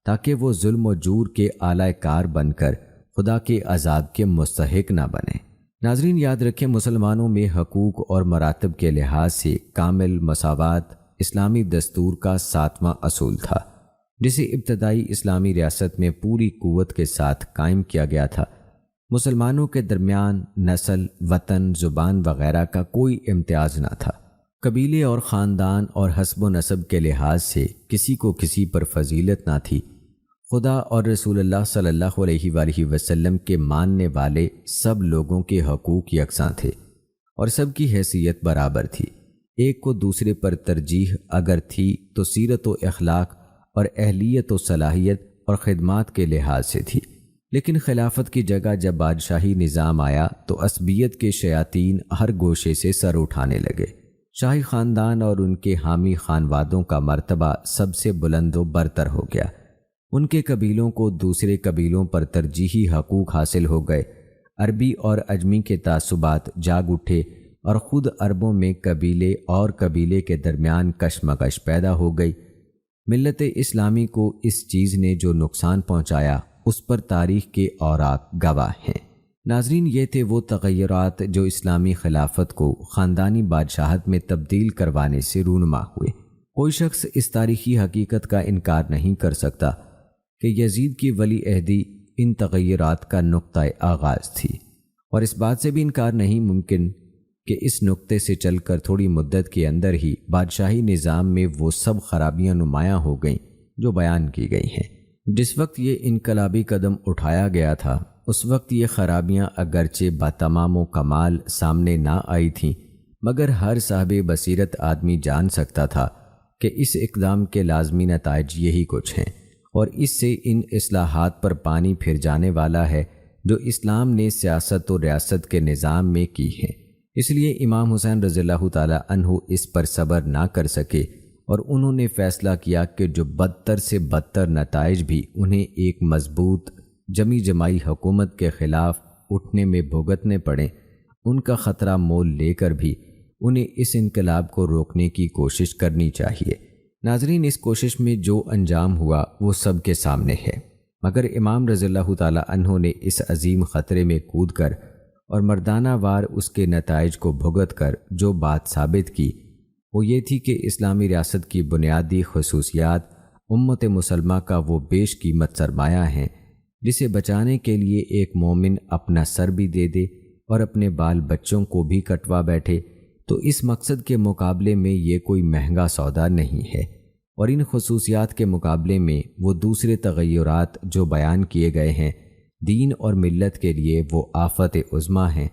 تاکہ وہ ظلم و جور کے اعلی کار بن کر خدا کے عذاب کے مستحق نہ بنے۔ ناظرین، یاد رکھیں، مسلمانوں میں حقوق اور مراتب کے لحاظ سے کامل مساوات اسلامی دستور کا 7واں اصول تھا، جسے ابتدائی اسلامی ریاست میں پوری قوت کے ساتھ قائم کیا گیا تھا۔ مسلمانوں کے درمیان نسل، وطن، زبان وغیرہ کا کوئی امتیاز نہ تھا۔ قبیلے اور خاندان اور حسب و نسب کے لحاظ سے کسی کو کسی پر فضیلت نہ تھی۔ خدا اور رسول اللہ صلی اللہ علیہ وآلہ وسلم کے ماننے والے سب لوگوں کے حقوق یکساں تھے اور سب کی حیثیت برابر تھی۔ ایک کو دوسرے پر ترجیح اگر تھی تو سیرت و اخلاق اور اہلیت و صلاحیت اور خدمات کے لحاظ سے تھی، لیکن خلافت کی جگہ جب بادشاہی نظام آیا تو عصبیت کے شیاطین ہر گوشے سے سر اٹھانے لگے۔ شاہی خاندان اور ان کے حامی خانوادوں کا مرتبہ سب سے بلند و برتر ہو گیا۔ ان کے قبیلوں کو دوسرے قبیلوں پر ترجیحی حقوق حاصل ہو گئے۔ عربی اور عجمی کے تعصبات جاگ اٹھے اور خود عربوں میں قبیلے اور قبیلے کے درمیان کشمکش پیدا ہو گئی۔ ملت اسلامی کو اس چیز نے جو نقصان پہنچایا اس پر تاریخ کے اوراق گواہ ہیں۔ ناظرین، یہ تھے وہ تغیرات جو اسلامی خلافت کو خاندانی بادشاہت میں تبدیل کروانے سے رونما ہوئے۔ کوئی شخص اس تاریخی حقیقت کا انکار نہیں کر سکتا کہ یزید کی ولی عہدی ان تغیرات کا نقطہ آغاز تھی، اور اس بات سے بھی انکار نہیں ممکن کہ اس نقطے سے چل کر تھوڑی مدت کے اندر ہی بادشاہی نظام میں وہ سب خرابیاں نمایاں ہو گئیں جو بیان کی گئی ہیں۔ جس وقت یہ انقلابی قدم اٹھایا گیا تھا اس وقت یہ خرابیاں اگرچہ باتمام و کمال سامنے نہ آئی تھیں، مگر ہر صاحب بصیرت آدمی جان سکتا تھا کہ اس اقدام کے لازمی نتائج یہی کچھ ہیں، اور اس سے ان اصلاحات پر پانی پھر جانے والا ہے جو اسلام نے سیاست و ریاست کے نظام میں کی ہیں۔ اس لیے امام حسین رضی اللہ تعالی عنہ اس پر صبر نہ کر سکے، اور انہوں نے فیصلہ کیا کہ جو بدتر سے بدتر نتائج بھی انہیں ایک مضبوط جمی جماعی حکومت کے خلاف اٹھنے میں بھگتنے پڑیں، ان کا خطرہ مول لے کر بھی انہیں اس انقلاب کو روکنے کی کوشش کرنی چاہیے۔ ناظرین، اس کوشش میں جو انجام ہوا وہ سب کے سامنے ہے، مگر امام رضی اللہ تعالی عنہ نے اس عظیم خطرے میں کود کر اور مردانہ وار اس کے نتائج کو بھگت کر جو بات ثابت کی وہ یہ تھی کہ اسلامی ریاست کی بنیادی خصوصیات امت مسلمہ کا وہ بیش قیمت سرمایہ ہیں جسے بچانے کے لیے ایک مومن اپنا سر بھی دے دے اور اپنے بال بچوں کو بھی کٹوا بیٹھے تو اس مقصد کے مقابلے میں یہ کوئی مہنگا سودا نہیں ہے، اور ان خصوصیات کے مقابلے میں وہ دوسرے تغیرات جو بیان کیے گئے ہیں دین اور ملت کے لیے وہ آفت عظمیٰ ہیں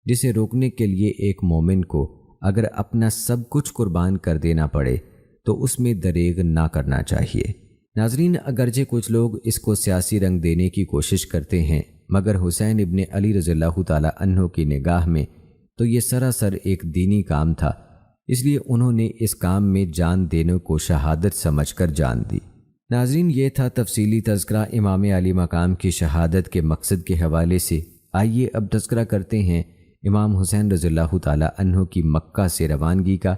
جسے روکنے کے لیے ایک مومن کو اگر اپنا سب کچھ قربان کر دینا پڑے تو اس میں دریغ نہ کرنا چاہیے۔ ناظرین، اگرچہ کچھ لوگ اس کو سیاسی رنگ دینے کی کوشش کرتے ہیں، مگر حسین ابن علی رضی اللہ تعالی عنہ کی نگاہ میں تو یہ سراسر ایک دینی کام تھا، اس لیے انہوں نے اس کام میں جان دینے کو شہادت سمجھ کر جان دی۔ ناظرین، یہ تھا تفصیلی تذکرہ امام علی مقام کی شہادت کے مقصد کے حوالے سے۔ آئیے اب تذکرہ کرتے ہیں امام حسین رضی اللہ تعالی عنہ کی مکہ سے روانگی کا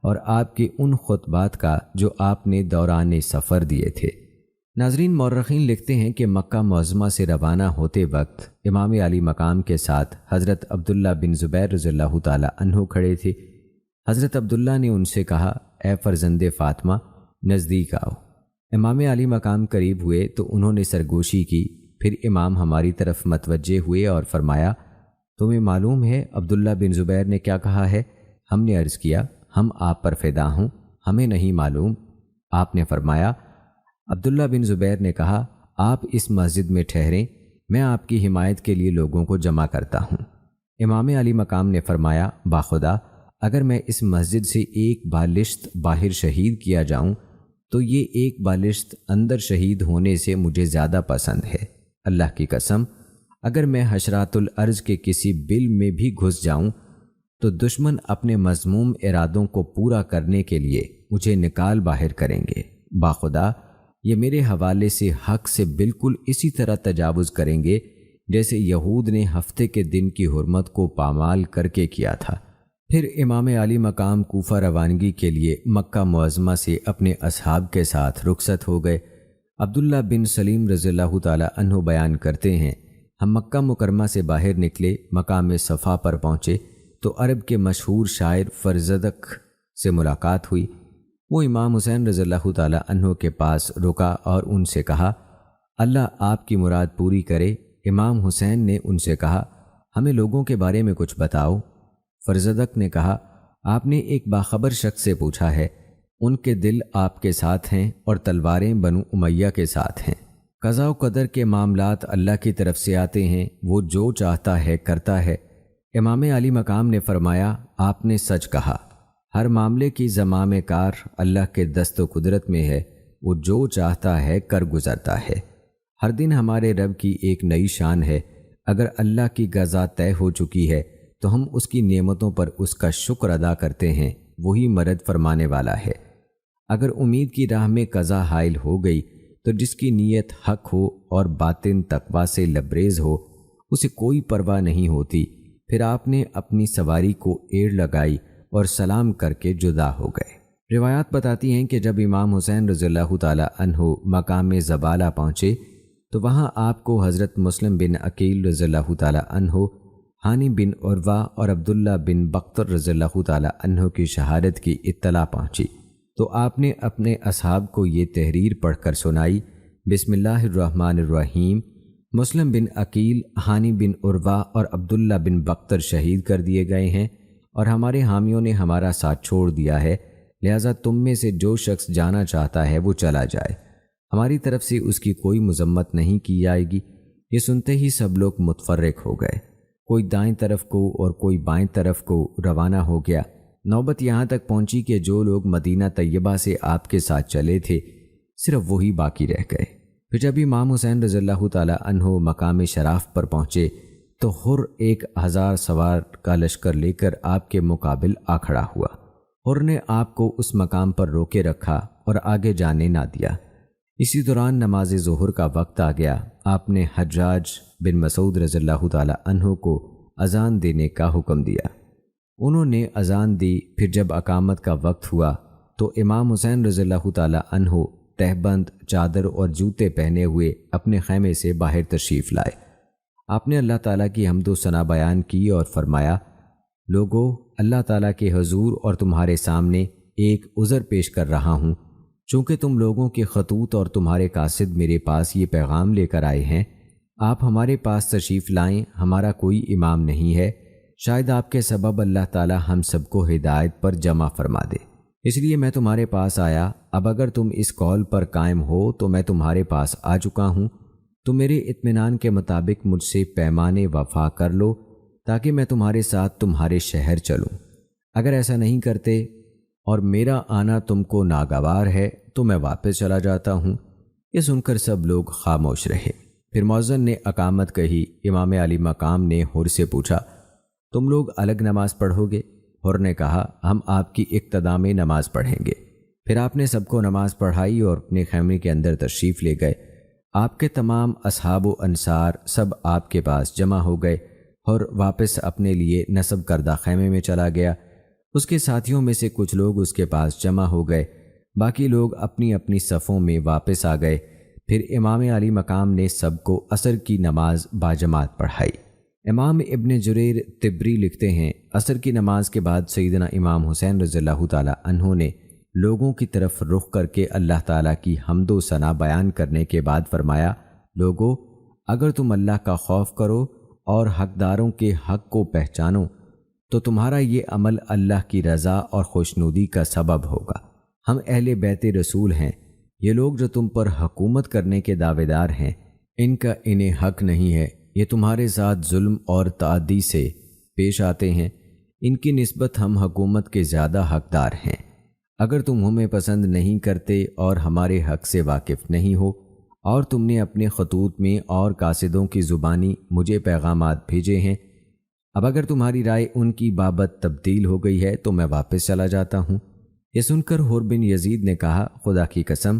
اور آپ کے ان خطبات کا جو آپ نے دوران سفر دیے تھے۔ ناظرین، مورخین لکھتے ہیں کہ مکہ معظمہ سے روانہ ہوتے وقت امام علی مقام کے ساتھ حضرت عبداللہ بن زبیر رضی اللہ تعالی عنہ کھڑے تھے۔ حضرت عبداللہ نے ان سے کہا، اے فرزند فاطمہ، نزدیک آؤ۔ امام علی مقام قریب ہوئے تو انہوں نے سرگوشی کی، پھر امام ہماری طرف متوجہ ہوئے اور فرمایا، تمہیں معلوم ہے عبداللہ بن زبیر نے کیا کہا ہے؟ ہم نے عرض کیا، ہم آپ پر فدا ہوں، ہمیں نہیں معلوم۔ آپ نے فرمایا، عبداللہ بن زبیر نے کہا، آپ اس مسجد میں ٹھہریں، میں آپ کی حمایت کے لیے لوگوں کو جمع کرتا ہوں۔ امام علی مقام نے فرمایا، باخدا اگر میں اس مسجد سے ایک بالشت باہر شہید کیا جاؤں تو یہ ایک بالشت اندر شہید ہونے سے مجھے زیادہ پسند ہے۔ اللہ کی قسم، اگر میں حشرات الارض کے کسی بل میں بھی گھس جاؤں تو دشمن اپنے مذموم ارادوں کو پورا کرنے کے لیے مجھے نکال باہر کریں گے۔ باخدا یہ میرے حوالے سے حق سے بالکل اسی طرح تجاوز کریں گے جیسے یہود نے ہفتے کے دن کی حرمت کو پامال کر کے کیا تھا۔ پھر امام علی مقام کوفہ روانگی کے لیے مکہ معظمہ سے اپنے اصحاب کے ساتھ رخصت ہو گئے۔ عبداللہ بن سلیم رضی اللہ تعالی عنہ بیان کرتے ہیں، ہم مکہ مکرمہ سے باہر نکلے، مقام صفا پر پہنچے تو عرب کے مشہور شاعر فرزدق سے ملاقات ہوئی۔ وہ امام حسین رضی اللہ تعالی عنہ کے پاس رکا اور ان سے کہا، اللہ آپ کی مراد پوری کرے۔ امام حسین نے ان سے کہا، ہمیں لوگوں کے بارے میں کچھ بتاؤ۔ فرزدق نے کہا، آپ نے ایک باخبر شخص سے پوچھا ہے، ان کے دل آپ کے ساتھ ہیں اور تلواریں بنو امیہ کے ساتھ ہیں۔ قضاء و قدر کے معاملات اللہ کی طرف سے آتے ہیں، وہ جو چاہتا ہے کرتا ہے۔ امام علی مقام نے فرمایا، آپ نے سچ کہا، ہر معاملے کی زمام کار اللہ کے دست و قدرت میں ہے، وہ جو چاہتا ہے کر گزرتا ہے۔ ہر دن ہمارے رب کی ایک نئی شان ہے، اگر اللہ کی قضا طے ہو چکی ہے تو ہم اس کی نعمتوں پر اس کا شکر ادا کرتے ہیں، وہی مرد فرمانے والا ہے۔ اگر امید کی راہ میں قضا حائل ہو گئی تو جس کی نیت حق ہو اور باطن تقویٰ سے لبریز ہو اسے کوئی پرواہ نہیں ہوتی۔ پھر آپ نے اپنی سواری کو ایڑ لگائی اور سلام کر کے جدا ہو گئے۔ روایات بتاتی ہیں کہ جب امام حسین رضی اللہ تعالی عنہ مقام زبالہ پہنچے تو وہاں آپ کو حضرت مسلم بن عقیل رضی اللہ تعالی عنہ، ہانی بن عروہ اور عبداللہ بن بختر رضی اللہ تعالی عنہ کی شہادت کی اطلاع پہنچی تو آپ نے اپنے اصحاب کو یہ تحریر پڑھ کر سنائی، بسم اللہ الرحمن الرحیم، مسلم بن عقیل، ہانی بن عروہ اور عبداللہ بن بختر شہید کر دیے گئے ہیں اور ہمارے حامیوں نے ہمارا ساتھ چھوڑ دیا ہے، لہٰذا تم میں سے جو شخص جانا چاہتا ہے وہ چلا جائے، ہماری طرف سے اس کی کوئی مذمت نہیں کی جائے گی۔ یہ سنتے ہی سب لوگ متفرق ہو گئے، کوئی دائیں طرف کو اور کوئی بائیں طرف کو روانہ ہو گیا۔ نوبت یہاں تک پہنچی کہ جو لوگ مدینہ طیبہ سے آپ کے ساتھ چلے تھے صرف وہی باقی رہ گئے۔ پھر جب امام حسین رضی اللہ تعالی عنہ مقام شراف پر پہنچے تو حر 1000 سوار کا لشکر لے کر آپ کے مقابل آ کھڑا ہوا۔ حر نے آپ کو اس مقام پر روکے رکھا اور آگے جانے نہ دیا۔ اسی دوران نماز ظہر کا وقت آ گیا۔ آپ نے حجاج بن مسعود رضی اللہ تعالی عنہ کو اذان دینے کا حکم دیا۔ انہوں نے اذان دی۔ پھر جب اقامت کا وقت ہوا تو امام حسین رضی اللہ تعالی عنہ تہبند، چادر اور جوتے پہنے ہوئے اپنے خیمے سے باہر تشریف لائے۔ آپ نے اللہ تعالیٰ کی حمد و ثنا بیان کی اور فرمایا، لوگو، اللہ تعالیٰ کے حضور اور تمہارے سامنے ایک عذر پیش کر رہا ہوں۔ چونکہ تم لوگوں کے خطوط اور تمہارے قاصد میرے پاس یہ پیغام لے کر آئے ہیں، آپ ہمارے پاس تشریف لائیں، ہمارا کوئی امام نہیں ہے، شاید آپ کے سبب اللہ تعالیٰ ہم سب کو ہدایت پر جمع فرما دے، اس لیے میں تمہارے پاس آیا۔ اب اگر تم اس قول پر قائم ہو تو میں تمہارے پاس آ چکا ہوں، تم میرے اطمینان کے مطابق مجھ سے پیمانے وفا کر لو تاکہ میں تمہارے ساتھ تمہارے شہر چلوں۔ اگر ایسا نہیں کرتے اور میرا آنا تم کو ناگوار ہے تو میں واپس چلا جاتا ہوں۔ یہ سن کر سب لوگ خاموش رہے۔ پھر مؤذن نے اقامت کہی۔ امام علی مقام نے حر سے پوچھا، تم لوگ الگ نماز پڑھو گے؟ حر نے کہا، ہم آپ کی اقتداء میں نماز پڑھیں گے۔ پھر آپ نے سب کو نماز پڑھائی اور اپنے خیمے کے اندر تشریف لے گئے۔ آپ کے تمام اصحاب و انصار سب آپ کے پاس جمع ہو گئے۔ حر واپس اپنے لیے نصب کردہ خیمے میں چلا گیا۔ اس کے ساتھیوں میں سے کچھ لوگ اس کے پاس جمع ہو گئے، باقی لوگ اپنی اپنی صفوں میں واپس آ گئے۔ پھر امام علی مقام نے سب کو عصر کی نماز باجماعت پڑھائی۔ امام ابن جریر طبری لکھتے ہیں، عصر کی نماز کے بعد سیدنا امام حسین رضی اللہ تعالی عنہ نے لوگوں کی طرف رخ کر کے اللہ تعالیٰ کی حمد و ثنا بیان کرنے کے بعد فرمایا، لوگو، اگر تم اللہ کا خوف کرو اور حقداروں کے حق کو پہچانو تو تمہارا یہ عمل اللہ کی رضا اور خوشنودی کا سبب ہوگا۔ ہم اہل بیت رسول ہیں، یہ لوگ جو تم پر حکومت کرنے کے دعوے دار ہیں، ان کا انہیں حق نہیں ہے، یہ تمہارے ساتھ ظلم اور تعدی سے پیش آتے ہیں، ان کی نسبت ہم حکومت کے زیادہ حقدار ہیں۔ اگر تم ہمیں پسند نہیں کرتے اور ہمارے حق سے واقف نہیں ہو اور تم نے اپنے خطوط میں اور قاصدوں کی زبانی مجھے پیغامات بھیجے ہیں، اب اگر تمہاری رائے ان کی بابت تبدیل ہو گئی ہے تو میں واپس چلا جاتا ہوں۔ یہ سن کر حر بن یزید نے کہا، خدا کی قسم،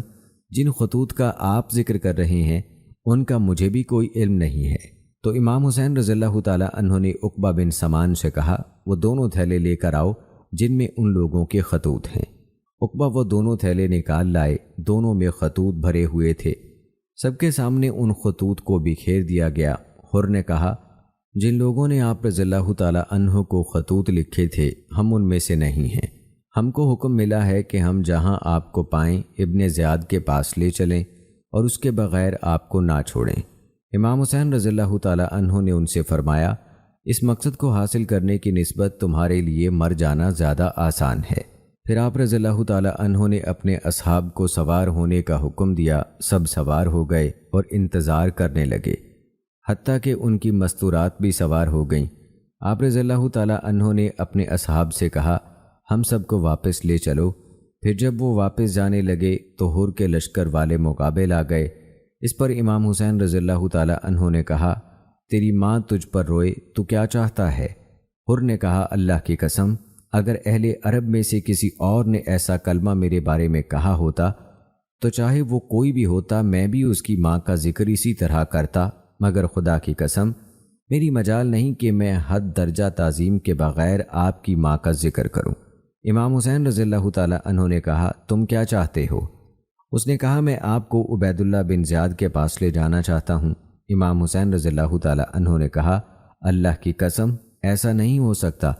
جن خطوط کا آپ ذکر کر رہے ہیں ان کا مجھے بھی کوئی علم نہیں ہے۔ تو امام حسین رضی اللہ تعالی عنہ نے عقبہ بن سمان سے کہا، وہ دونوں تھیلے لے کر آؤ جن میں ان لوگوں کے خطوط ہیں۔ عقبہ وہ دونوں تھیلے نکال لائے، دونوں میں خطوط بھرے ہوئے تھے۔ سب کے سامنے ان خطوط کو بکھیر دیا گیا۔ حر نے کہا، جن لوگوں نے آپ رضی اللہ تعالی عنہ کو خطوط لکھے تھے ہم ان میں سے نہیں ہیں۔ ہم کو حکم ملا ہے کہ ہم جہاں آپ کو پائیں ابن زیاد کے پاس لے چلیں اور اس کے بغیر آپ کو نہ چھوڑیں۔ امام حسین رضی اللہ تعالی عنہ نے ان سے فرمایا، اس مقصد کو حاصل کرنے کی نسبت تمہارے لیے مر جانا زیادہ آسان ہے۔ پھر آپ رضی اللہ تعالی عنہ نے اپنے اصحاب کو سوار ہونے کا حکم دیا۔ سب سوار ہو گئے اور انتظار کرنے لگے، حتیٰ کہ ان کی مستورات بھی سوار ہو گئیں۔ آپ رضی اللہ تعالی عنہ نے اپنے اصحاب سے کہا، ہم سب کو واپس لے چلو۔ پھر جب وہ واپس جانے لگے تو حر کے لشکر والے مقابل آ گئے۔ اس پر امام حسین رضی اللہ تعالی عنہ نے کہا، تیری ماں تجھ پر روئے تو کیا چاہتا ہے؟ حر نے کہا، اللہ کی قسم، اگر اہل عرب میں سے کسی اور نے ایسا کلمہ میرے بارے میں کہا ہوتا تو چاہے وہ کوئی بھی ہوتا میں بھی اس کی ماں کا ذکر اسی طرح کرتا، مگر خدا کی قسم میری مجال نہیں کہ میں حد درجہ تعظیم کے بغیر آپ کی ماں کا ذکر کروں۔ امام حسین رضی اللہ تعالی عنہ نے کہا، تم کیا چاہتے ہو؟ اس نے کہا، میں آپ کو عبید اللہ بن زیاد کے پاس لے جانا چاہتا ہوں۔ امام حسین رضی اللہ تعالی عنہ نے کہا، اللہ کی قسم ایسا نہیں ہو سکتا،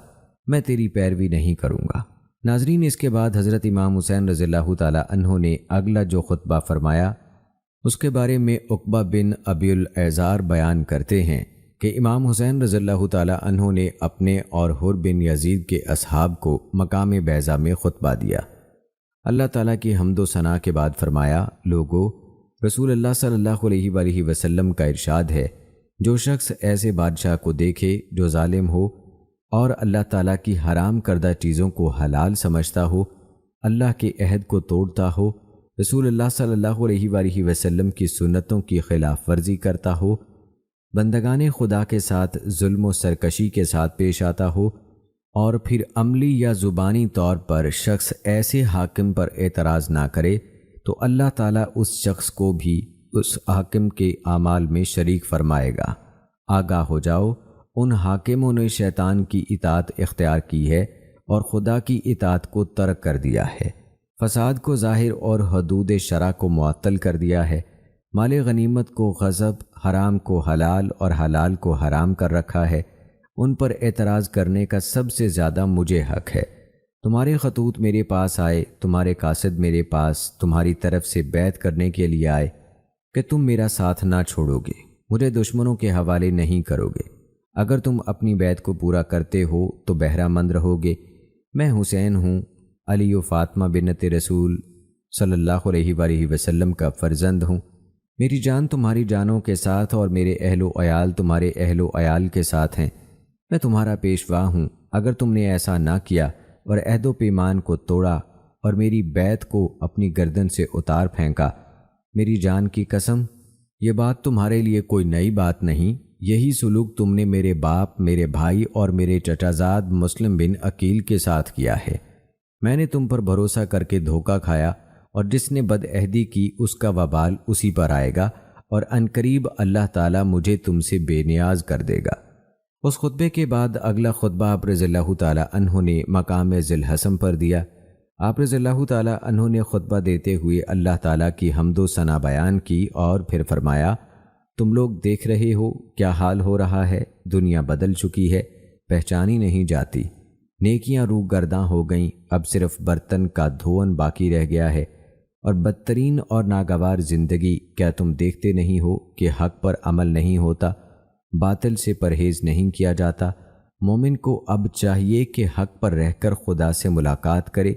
میں تیری پیروی نہیں کروں گا۔ ناظرین، اس کے بعد حضرت امام حسین رضی اللہ تعالی عنہ نے اگلا جو خطبہ فرمایا اس کے بارے میں عقبہ بن ابی العذار بیان کرتے ہیں کہ امام حسین رضی اللہ تعالی عنہ نے اپنے اور حر بن یزید کے اصحاب کو مقام بیضہ میں خطبہ دیا۔ اللہ تعالیٰ کی حمد و ثنا کے بعد فرمایا، لوگو، رسول اللہ صلی اللہ علیہ وآلہ وسلم کا ارشاد ہے، جو شخص ایسے بادشاہ کو دیکھے جو ظالم ہو اور اللہ تعالیٰ کی حرام کردہ چیزوں کو حلال سمجھتا ہو، اللہ کے عہد کو توڑتا ہو، رسول اللہ صلی اللہ علیہ وآلہ وسلم کی سنتوں کی خلاف ورزی کرتا ہو، بندگان خدا کے ساتھ ظلم و سرکشی کے ساتھ پیش آتا ہو، اور پھر عملی یا زبانی طور پر شخص ایسے حاکم پر اعتراض نہ کرے، تو اللہ تعالیٰ اس شخص کو بھی اس حاکم کے اعمال میں شریک فرمائے گا۔ آگاہ ہو جاؤ، ان حاکموں نے شیطان کی اطاعت اختیار کی ہے اور خدا کی اطاعت کو ترک کر دیا ہے، فساد کو ظاہر اور حدود شرع کو معطل کر دیا ہے، مال غنیمت کو غصب، حرام کو حلال اور حلال کو حرام کر رکھا ہے۔ ان پر اعتراض کرنے کا سب سے زیادہ مجھے حق ہے۔ تمہارے خطوط میرے پاس آئے، تمہارے قاصد میرے پاس تمہاری طرف سے بیعت کرنے کے لیے آئے کہ تم میرا ساتھ نہ چھوڑو گے، مجھے دشمنوں کے حوالے نہیں کرو گے۔ اگر تم اپنی بیعت کو پورا کرتے ہو تو بہرہ مند رہو گے۔ میں حسین ہوں، علی و فاطمہ بنت رسول صلی اللہ علیہ وآلہ وسلم کا فرزند ہوں۔ میری جان تمہاری جانوں کے ساتھ اور میرے اہل و عیال تمہارے اہل و عیال کے ساتھ ہیں۔ میں تمہارا پیشوا ہوں۔ اگر تم نے ایسا نہ کیا اور عہد و پیمان کو توڑا اور میری بیعت کو اپنی گردن سے اتار پھینکا، میری جان کی قسم، یہ بات تمہارے لیے کوئی نئی بات نہیں۔ یہی سلوک تم نے میرے باپ، میرے بھائی اور میرے چچا زاد مسلم بن عقیل کے ساتھ کیا ہے۔ میں نے تم پر بھروسہ کر کے دھوکہ کھایا، اور جس نے بد عہدی کی اس کا وبال اسی پر آئے گا، اور عنقریب اللہ تعالیٰ مجھے تم سے بے نیاز کر دے گا۔ اس خطبے کے بعد اگلا خطبہ آپ رضی اللہ تعالیٰ عنہ نے مقام ذی الحسن پر دیا۔ آپ رضی اللہ تعالیٰ عنہ نے خطبہ دیتے ہوئے اللہ تعالیٰ کی حمد و ثنا بیان کی اور پھر فرمایا، تم لوگ دیکھ رہے ہو کیا حال ہو رہا ہے، دنیا بدل چکی ہے، پہچانی نہیں جاتی، نیکیاں روح گرداں ہو گئیں، اب صرف برتن کا دھون باقی رہ گیا ہے، اور بدترین اور ناگوار زندگی، کیا تم دیکھتے نہیں ہو کہ حق پر عمل نہیں ہوتا، باطل سے پرہیز نہیں کیا جاتا۔ مومن کو اب چاہیے کہ حق پر رہ کر خدا سے ملاقات کرے۔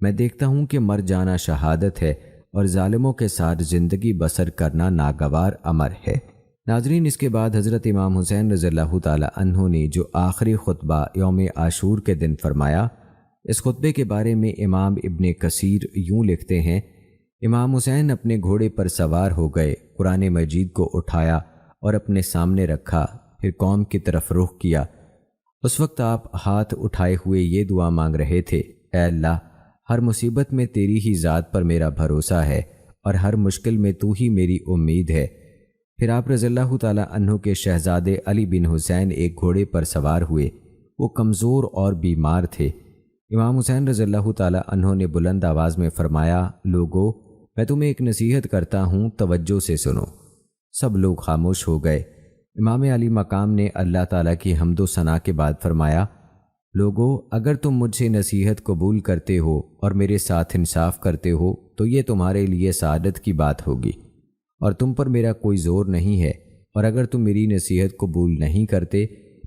میں دیکھتا ہوں کہ مر جانا شہادت ہے اور ظالموں کے ساتھ زندگی بسر کرنا ناگوار امر ہے۔ ناظرین، اس کے بعد حضرت امام حسین رضی اللہ تعالی عنہ نے جو آخری خطبہ یوم عاشور کے دن فرمایا، اس خطبے کے بارے میں امام ابن کثیر یوں لکھتے ہیں، امام حسین اپنے گھوڑے پر سوار ہو گئے، قرآن مجید کو اٹھایا اور اپنے سامنے رکھا، پھر قوم کی طرف رخ کیا۔ اس وقت آپ ہاتھ اٹھائے ہوئے یہ دعا مانگ رہے تھے، اے اللہ، ہر مصیبت میں تیری ہی ذات پر میرا بھروسہ ہے اور ہر مشکل میں تو ہی میری امید ہے۔ پھر آپ رضی اللہ تعالیٰ عنہ کے شہزادے علی بن حسین ایک گھوڑے پر سوار ہوئے۔ وہ کمزور اور بیمار تھے۔ امام حسین رضی اللہ تعالیٰ عنہ نے بلند آواز میں فرمایا، لوگو، میں تمہیں ایک نصیحت کرتا ہوں، توجہ سے سنو۔ سب لوگ خاموش ہو گئے۔ امام علی مقام نے اللہ تعالیٰ کی حمد و ثنا کے بعد فرمایا، لوگو، اگر تم مجھ سے نصیحت قبول کرتے ہو اور میرے ساتھ انصاف کرتے ہو تو یہ تمہارے لیے سعادت کی بات ہوگی، اور تم پر میرا کوئی زور نہیں ہے، اور اگر تم میری نصیحت قبول نہیں کرتے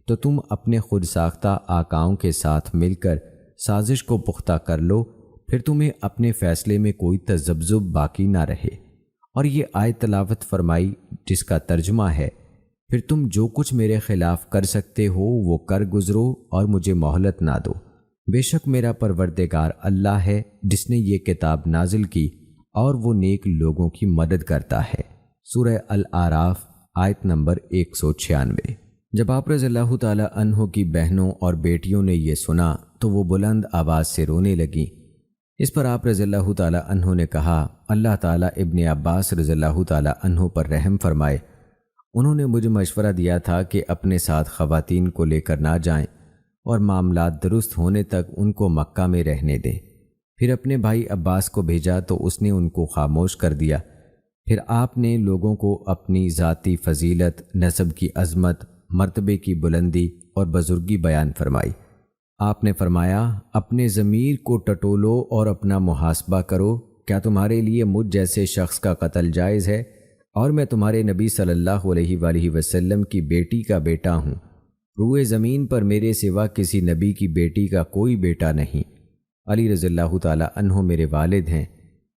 تو تم اپنے خود ساختہ آقاؤں کے ساتھ مل کر سازش کو پختہ کر لو، پھر تمہیں اپنے فیصلے میں کوئی تذبذب باقی نہ رہے۔ اور یہ آیت تلاوت فرمائی جس کا ترجمہ ہے، پھر تم جو کچھ میرے خلاف کر سکتے ہو وہ کر گزرو اور مجھے مہلت نہ دو۔ بے شک میرا پروردگار اللہ ہے جس نے یہ کتاب نازل کی اور وہ نیک لوگوں کی مدد کرتا ہے۔ سورہ الاعراف آیت نمبر 196۔ جب آپ رضی اللہ تعالیٰ عنہ کی بہنوں اور بیٹیوں نے یہ سنا تو وہ بلند آواز سے رونے لگیں۔ اس پر آپ رضی اللہ تعالیٰ عنہ نے کہا، اللہ تعالیٰ ابن عباس رضی اللہ تعالیٰ عنہ پر رحم فرمائے، انہوں نے مجھے مشورہ دیا تھا کہ اپنے ساتھ خواتین کو لے کر نہ جائیں اور معاملات درست ہونے تک ان کو مکہ میں رہنے دیں۔ پھر اپنے بھائی عباس کو بھیجا تو اس نے ان کو خاموش کر دیا۔ پھر آپ نے لوگوں کو اپنی ذاتی فضیلت، نسب کی عظمت، مرتبے کی بلندی اور بزرگی بیان فرمائی۔ آپ نے فرمایا، اپنے ضمیر کو ٹٹولو اور اپنا محاسبہ کرو، کیا تمہارے لیے مجھ جیسے شخص کا قتل جائز ہے؟ اور میں تمہارے نبی صلی اللہ علیہ وآلہ وسلم کی بیٹی کا بیٹا ہوں۔ روئے زمین پر میرے سوا کسی نبی کی بیٹی کا کوئی بیٹا نہیں۔ علی رضی اللہ تعالیٰ عنہ میرے والد ہیں۔